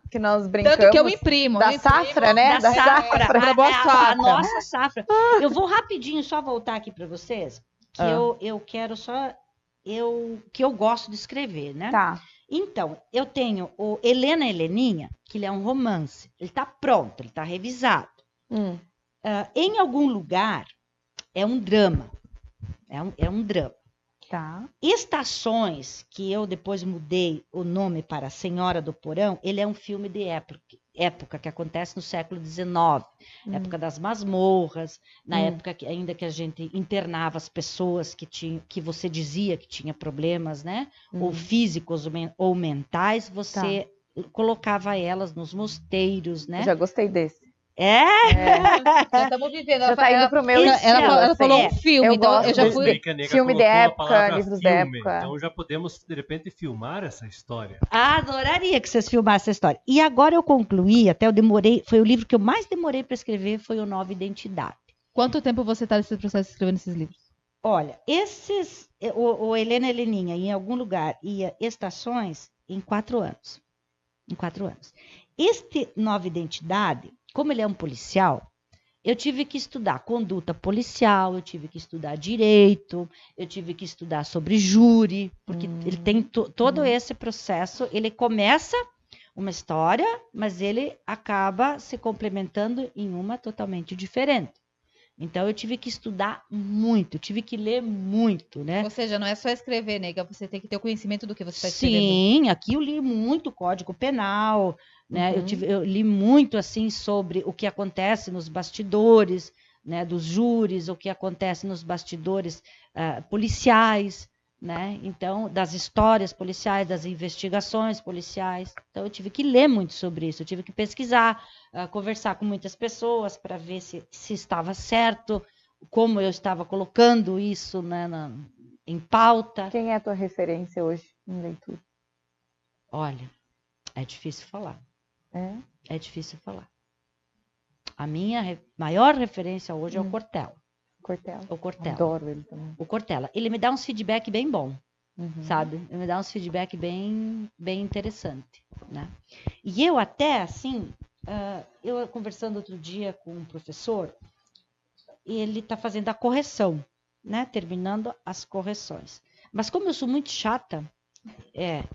que nós brincamos. Tanto que eu imprimo. Da safra, né? Da safra. Da boa safra. A nossa safra. Eu vou rapidinho só voltar aqui para vocês, que eu quero só... que eu gosto de escrever, né? Tá. Então, eu tenho o Helena Heleninha, que ele é um romance. Ele está pronto, ele está revisado. Em algum lugar, é um drama. É um drama. Tá. Estações, que eu depois mudei o nome para Senhora do Porão, ele é um filme de época que acontece no século XIX, época das masmorras, na época ainda que a gente internava as pessoas que você dizia que tinha problemas, né? Ou físicos ou mentais, você colocava elas nos mosteiros, né? Eu já gostei desse. Já estamos vivendo. Já tá indo pro meu... Ela falou um filme, então eu já fui... Filme de época, livros de época. Então já podemos, de repente, filmar essa história. Adoraria que vocês filmassem essa história. E agora eu concluí, até eu demorei, foi o livro que eu mais demorei para escrever, foi o Nova Identidade. Quanto tempo você está nesse processo de escrever esses livros? Olha, o Helena Heleninha, em algum lugar, ia Estações em 4 anos. Em 4 anos. Este Nova Identidade, como ele é um policial, eu tive que estudar conduta policial, eu tive que estudar direito, eu tive que estudar sobre júri, porque ele tem todo esse processo, ele começa uma história, mas ele acaba se complementando em uma totalmente diferente. Então, eu tive que estudar muito, eu tive que ler muito, né? Ou seja, não é só escrever, nega, você tem que ter o conhecimento do que você está escrevendo. Sim, aqui eu li muito Código Penal, né? Eu li muito, assim, sobre o que acontece nos bastidores, né, dos júris, o que acontece nos bastidores policiais, né? Então, das histórias policiais, das investigações policiais. Então, eu tive que ler muito sobre isso, eu tive que pesquisar, conversar com muitas pessoas para ver se estava certo, como eu estava colocando isso, né, em pauta. Quem é a tua referência hoje em leitura? Olha, é difícil falar. É difícil falar. A minha maior referência hoje é o Cortella. O Cortella. Adoro ele também. O Cortella. Ele me dá uns feedback bem bom, sabe? Ele me dá uns feedback bem interessante, né? E eu até, assim, eu conversando outro dia com um professor, ele está fazendo a correção, né? Terminando as correções. Mas como eu sou muito chata,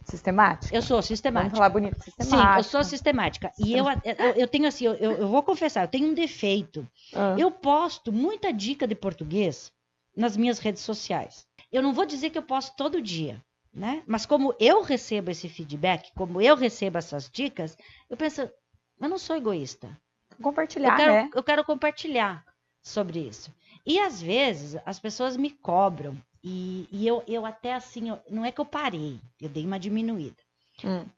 Sistemática? eu sou sistemática. Vamos falar bonito, sistemática. Sim, eu sou sistemática. E eu tenho assim, eu vou confessar, eu tenho um defeito. Eu posto muita dica de português nas minhas redes sociais. Eu não vou dizer que eu posto todo dia, né? Mas como eu recebo esse feedback, como eu recebo essas dicas, eu penso, eu não sou egoísta. Compartilhar, né? Eu quero compartilhar sobre isso. E às vezes as pessoas me cobram. E eu até assim, não é que eu parei, eu dei uma diminuída.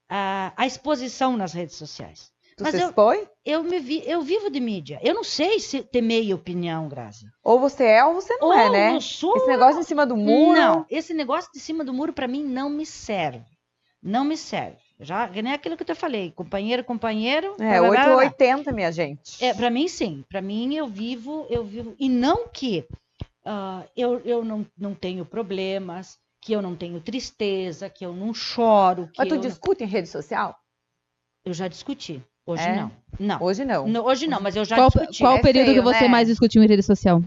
A exposição nas redes sociais. Tu Mas se expõe? eu vivo de mídia. Eu não sei se ter meia opinião, Grazi. Ou você é ou você não é, né? Eu sou... Esse negócio em cima do muro. Não, esse negócio de cima do muro, para mim, não me serve. Não me serve. Já, nem aquilo que eu te falei, companheiro. 880, minha gente. Para mim, sim. Para mim, eu vivo. E não que eu não tenho problemas, que eu não tenho tristeza, que eu não choro. Mas tu discute em rede social? Eu já discuti. Hoje não. Hoje não. Hoje não, mas eu já discuti. Qual o período que você mais discutiu em rede social?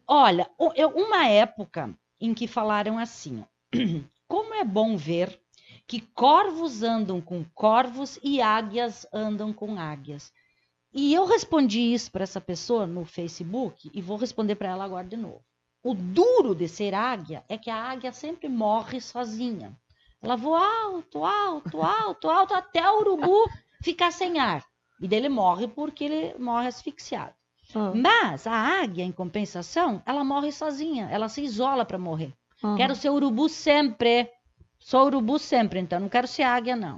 Olha, uma época em que falaram assim, como é bom ver que corvos andam com corvos e águias andam com águias. E eu respondi isso para essa pessoa no Facebook e vou responder para ela agora de novo. O duro de ser águia é que a águia sempre morre sozinha. Ela voa alto, alto, alto, alto, até o urubu ficar sem ar. E dele morre porque ele morre asfixiado. Mas a águia, em compensação, ela morre sozinha. Ela se isola para morrer. Quero ser urubu sempre. Sou urubu sempre, então. Não quero ser águia, não.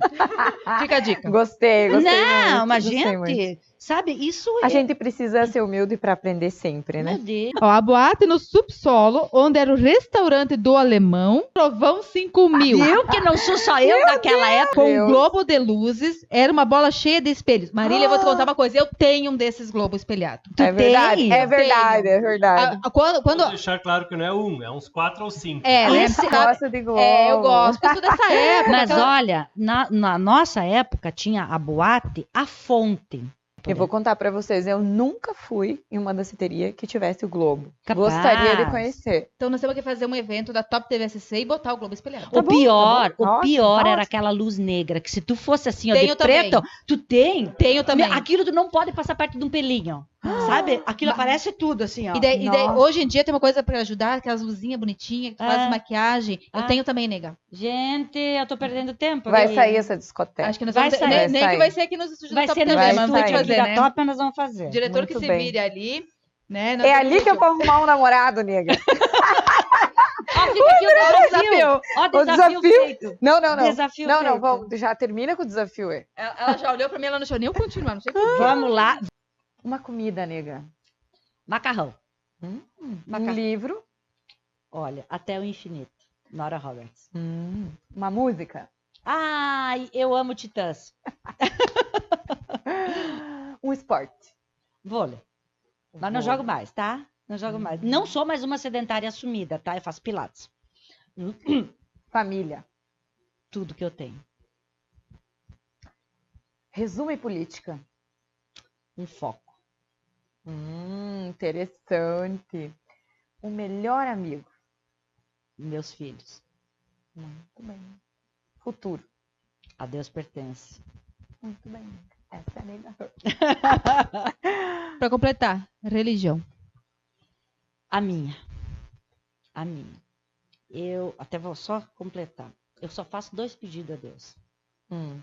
Fica a dica. Gostei Não, muito, mas gostei muito. gente, sabe, isso A gente precisa ser humilde para aprender sempre, né? Meu Deus. Ó, a boate no subsolo, onde era o restaurante do Alemão, Trovão 5000. Viu que não sou só eu daquela época? Com um globo de luzes, era uma bola cheia de espelhos. Marília, eu vou te contar uma coisa, eu tenho um desses globos espelhados. É verdade, tem? é verdade, é verdade. Quando... Vou deixar claro que não é é uns 4 ou 5. né? Você gosta de globo. Eu gosto, porque eu sou dessa época. Mas olha, na nossa época tinha a boate A Fonte. Eu vou contar pra vocês, eu nunca fui em uma danceteria que tivesse o globo. Capaz. Gostaria de conhecer. Então nós temos que fazer um evento da Top TVSC e botar o globo espelhado. O pior Ótimo. era aquela luz negra, que se tu fosse assim, ó, Tenho de preto, tu tem. Tenho também. Aquilo tu não pode passar perto de um pelinho, sabe? Aquilo aparece tudo, assim, ó. E daí, hoje em dia tem uma coisa pra ajudar, aquelas luzinhas bonitinhas, que tu faz maquiagem. Eu tenho também, nega. Gente, eu tô perdendo tempo. Vai sair essa discoteca. Acho que nós Vai vamos... sair. Nem que vai ser aqui nos estúdios Vai da Top ser no TV, vai mas estúdio vamos sair. aqui fazer, da né? Top, nós vamos fazer. O diretor que Muito se bem. vire ali, né? É ali que eu vou arrumar um namorado, nega. Ó, fica aqui o desafio. Ó, O desafio feito. Não. Desafio Não, feito. vamos, já termina com o desafio. Ela já olhou pra mim, ela não deixou nem eu continuar, não sei por quê. Vamos lá. Uma comida, nega. Macarrão. Um Macarrão. livro. Olha, Até o Infinito. Nora Roberts. Uma música. Ai, eu amo Titãs. Um esporte. Vôlei. Mas não jogo mais, tá? Não jogo mais. Não sou mais uma sedentária assumida, tá? Eu faço pilates. Família. Tudo que eu tenho. Resumo e política. Um foco. Interessante. O melhor amigo. Meus filhos. Muito bem. Futuro. A Deus pertence. Muito bem. Essa é a melhor. Pra completar, religião. A minha. Eu até vou só completar. Eu só faço 2 pedidos a Deus.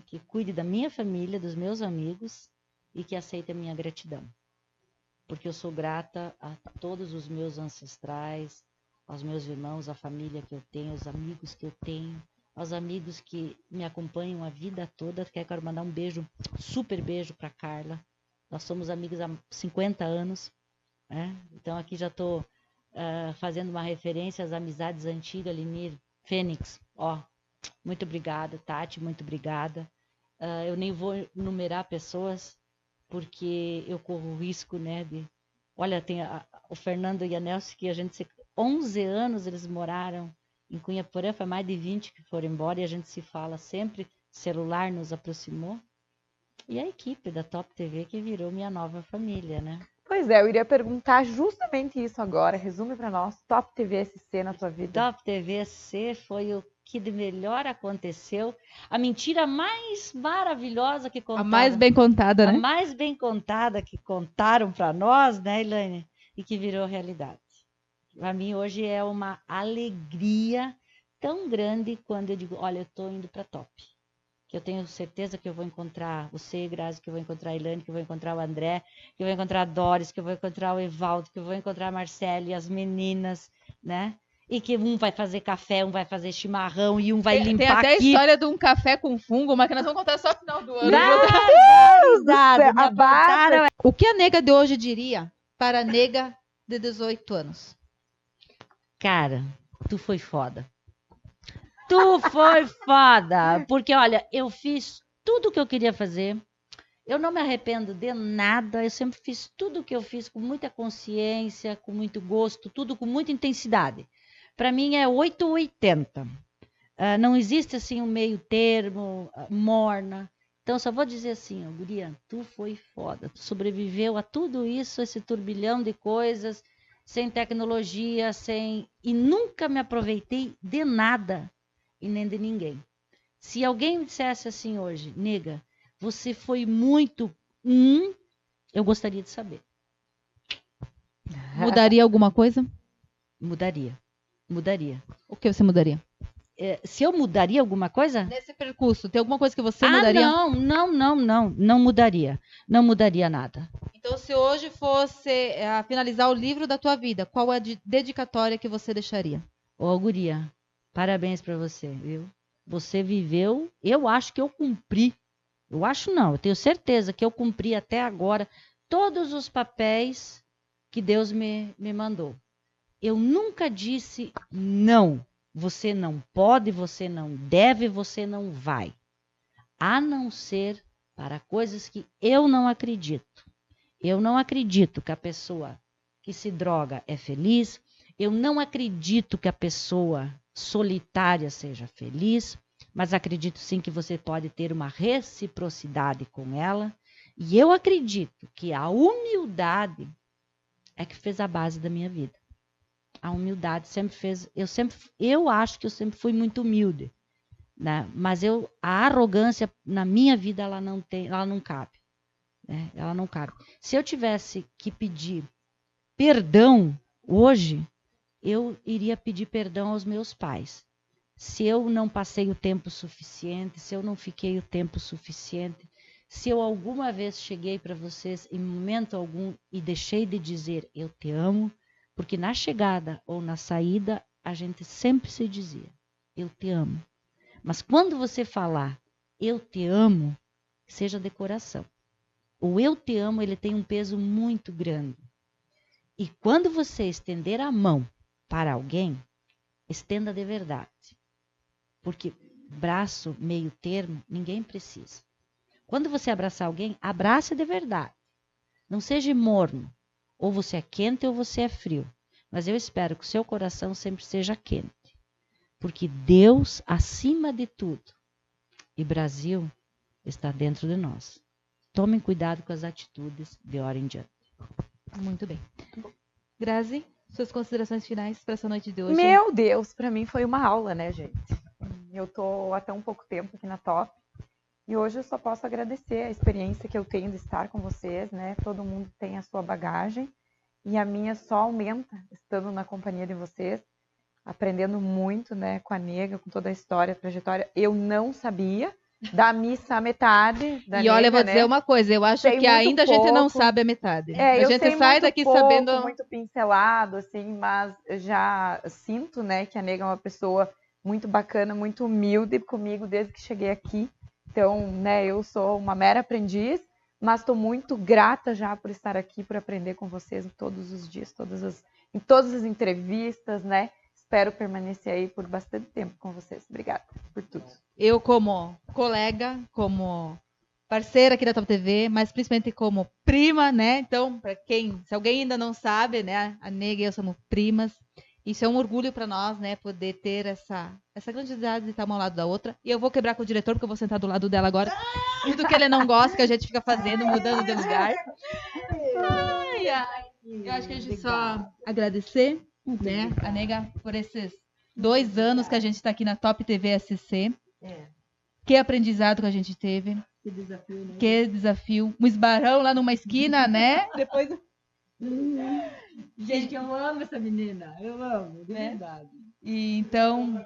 Que cuide da minha família, dos meus amigos e que aceite a minha gratidão. Porque eu sou grata a todos os meus ancestrais, aos meus irmãos, à família que eu tenho, aos amigos que eu tenho, aos amigos que me acompanham a vida toda. Quero mandar um beijo, super beijo para Carla. Nós somos amigos há 50 anos, né? Então aqui já estou fazendo uma referência às amizades antigas, Linir, Fênix, muito obrigada, Tati, muito obrigada. Eu nem vou numerar pessoas, porque eu corro o risco, né, Olha, tem o Fernando e a Nelson, que 11 anos eles moraram em Cunha Porã, foi mais de 20 que foram embora, e a gente se fala sempre, celular nos aproximou. E a equipe da Top TV, que virou minha nova família, né? Pois é, eu iria perguntar justamente isso agora. Resume para nós, Top TV SC na tua vida. Top TV SC foi o que de melhor aconteceu. A mentira mais maravilhosa que contaram. A mais bem contada, né? A mais bem contada que contaram para nós, né, Elaine? E que virou realidade. Para mim, hoje é uma alegria tão grande quando eu digo, olha, eu estou indo para Top. Que eu tenho certeza que eu vou encontrar você, Grazi, que eu vou encontrar a Elaine, que eu vou encontrar o André, que eu vou encontrar a Doris, que eu vou encontrar o Evaldo, que eu vou encontrar a Marcele, as meninas, né? E que um vai fazer café, um vai fazer chimarrão e um vai limpar Tem até aqui. a história de um café com fungo, mas que nós vamos contar só no final do ano. O que a nega de hoje diria para a nega de 18 anos? Cara, tu foi foda. Tu foi foda. Porque, olha, eu fiz tudo o que eu queria fazer. Eu não me arrependo de nada. Eu sempre fiz tudo o que eu fiz com muita consciência, com muito gosto, tudo com muita intensidade. Para mim é 8 ou 80. Não existe assim um meio termo, morna. Então, só vou dizer assim, guria, tu foi foda. Tu sobreviveu a tudo isso, esse turbilhão de coisas, sem tecnologia, e nunca me aproveitei de nada e nem de ninguém. Se alguém me dissesse assim hoje, nega, você foi muito eu gostaria de saber. Mudaria alguma coisa? Mudaria. O que você mudaria? Se eu mudaria alguma coisa? Nesse percurso, tem alguma coisa que você mudaria? Não mudaria. Não mudaria nada. Então, se hoje fosse finalizar o livro da tua vida, qual é a dedicatória que você deixaria? Ô, guria, parabéns para você, viu? Você viveu, eu acho que eu cumpri. Eu tenho certeza que eu cumpri até agora todos os papéis que Deus me mandou. Eu nunca disse não. Você não pode, você não deve, você não vai. A não ser para coisas que eu não acredito. Eu não acredito que a pessoa que se droga é feliz. Eu não acredito que a pessoa solitária seja feliz. Mas acredito sim que você pode ter uma reciprocidade com ela. E eu acredito que a humildade é que fez a base da minha vida. A humildade sempre fez. Eu acho que eu sempre fui muito humilde, né? Mas a arrogância na minha vida ela não cabe, né? Ela não cabe. Se eu tivesse que pedir perdão hoje, eu iria pedir perdão aos meus pais. Se eu não passei o tempo suficiente, se eu não fiquei o tempo suficiente, se eu alguma vez cheguei para vocês em momento algum e deixei de dizer eu te amo, porque na chegada ou na saída a gente sempre se dizia eu te amo. Mas quando você falar eu te amo, seja de coração. O eu te amo, ele tem um peso muito grande. E quando você estender a mão para alguém, estenda de verdade. Porque braço, meio termo, ninguém precisa. Quando você abraçar alguém, abrace de verdade. Não seja morno. Ou você é quente ou você é frio. Mas eu espero que o seu coração sempre seja quente. Porque Deus, acima de tudo, e Brasil, está dentro de nós. Tomem cuidado com as atitudes de hora em diante. Muito bem. Grazi, suas considerações finais para essa noite de hoje? Meu Deus, para mim foi uma aula, né, gente? Eu tô há tão pouco tempo aqui na Top. E hoje eu só posso agradecer a experiência que eu tenho de estar com vocês, né? Todo mundo tem a sua bagagem. E a minha só aumenta estando na companhia de vocês. Aprendendo muito, né? Com a nega, com toda a história, a trajetória. Eu não sabia. da missa a metade. Da E olha, eu nega, vou né? dizer uma coisa, eu acho Sei que muito ainda a gente não pouco. sabe a metade. É, A eu gente sei sai muito daqui pouco, sabendo. muito pincelado, assim, mas eu já sinto, né, que a nega é uma pessoa muito bacana, muito humilde comigo desde que cheguei aqui. Então, né, eu sou uma mera aprendiz, mas estou muito grata já por estar aqui, por aprender com vocês todos os dias, em todas as entrevistas, né? Espero permanecer aí por bastante tempo com vocês. Obrigada por tudo. Eu como colega, como parceira aqui da Top TV, mas principalmente como prima, né? Então, se alguém ainda não sabe, né? A Nega e eu somos primas. Isso é um orgulho para nós, né? Poder ter essa grandiosidade de estar uma ao lado da outra. E eu vou quebrar com o diretor, porque eu vou sentar do lado dela agora. Tudo que ele não gosta, que a gente fica fazendo, mudando de lugar. Ai, ai. Eu acho que a gente só agradecer, né, a Nega, por esses 2 anos que a gente está aqui na Top TV SC. Que aprendizado que a gente teve. Que desafio, né? Que desafio. Um esbarrão lá numa esquina, né? Depois. Gente, eu amo essa menina. Eu amo, de Né? verdade. E então.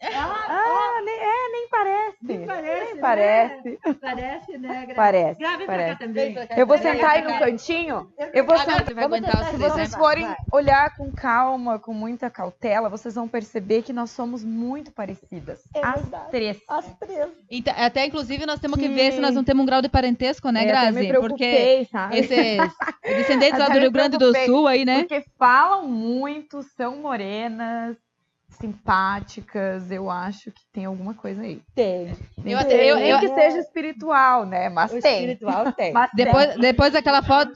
Nem parece. Nem parece, Nem parece. Parece, né? Parece, Grave pra parece. cá também. Eu vou sentar aí no cantinho. Eu vou Agora sentar. você vai aguentar Se vocês, vocês né? forem olhar com calma, com muita cautela, vocês vão perceber que nós somos muito parecidas. As verdade. 3. As 3. Então, até inclusive nós temos que Que- ver se nós não temos um grau de parentesco, né, Até Grazi? me Porque preocupei, sabe? esses descendentes lá Até do me Rio Grande do preocupei, Sul aí, né? Porque falam muito, são morenas, simpáticas. Eu acho que tem alguma coisa aí. Tem. Nem Eu que, até- eu- nem eu- que seja espiritual, né? Mas O tem. espiritual tem. Mas tem. Depois daquela foto.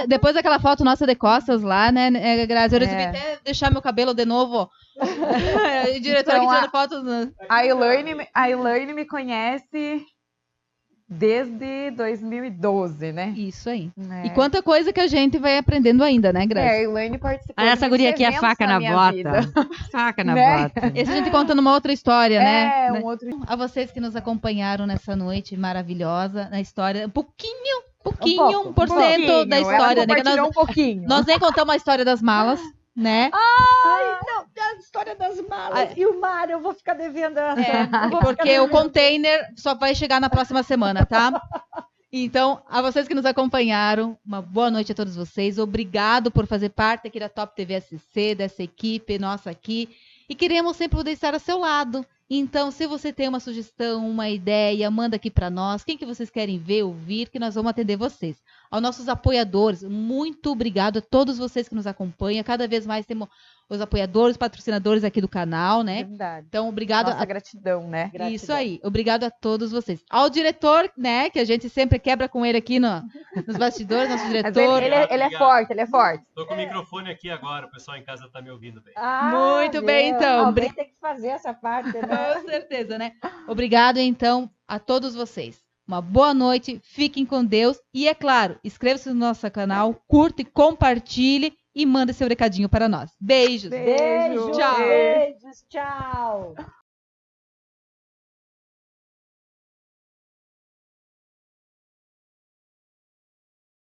Depois daquela foto nossa de costas lá, né, Grazi? Eu resolvi até deixar meu cabelo de novo. O diretor Então, aqui tirando fotos. Né? A Elaine me conhece desde 2012, né? Isso aí. É. E quanta coisa que a gente vai aprendendo ainda, né, Grazi? A Elaine participou Ah, essa de guria muitos aqui é eventos faca na minha bota. vida. Faca na Né? bota. Esse a gente conta numa outra história, né? É, um outro. A vocês que nos acompanharam nessa noite maravilhosa, na história, um pouquinho, pouquinho, 1% da história, Ela né? Que compartilhou um pouquinho. nós nem contamos a história das malas, né? Não, tem a história das malas. E o mar, eu vou ficar devendo. Porque o container só vai chegar na próxima semana, tá? Então, a vocês que nos acompanharam, uma boa noite a todos vocês. Obrigado por fazer parte aqui da Top TV SC, dessa equipe nossa aqui. E queremos sempre poder estar ao seu lado. Então, se você tem uma sugestão, uma ideia, manda aqui para nós. Quem que vocês querem ver, ouvir, que nós vamos atender vocês. Aos nossos apoiadores, muito obrigado a todos vocês que nos acompanham. Cada vez mais temos os apoiadores, patrocinadores aqui do canal, né? Verdade. Então, obrigado Nossa gratidão, né? Isso aí. Obrigado a todos vocês. Ao diretor, né, que a gente sempre quebra com ele aqui nos bastidores, nosso Mas diretor. ele é forte, ele é forte. Tô com o microfone aqui agora, o pessoal em casa tá me ouvindo bem. Muito bem, então. Alguém tem que fazer essa parte, né? Com certeza, né? Obrigado, então, a todos vocês. Uma boa noite, fiquem com Deus. E, é claro, inscreva-se no nosso canal, curta e compartilhe e manda seu recadinho para nós. Beijos. Beijo. Tchau. Beijos, tchau.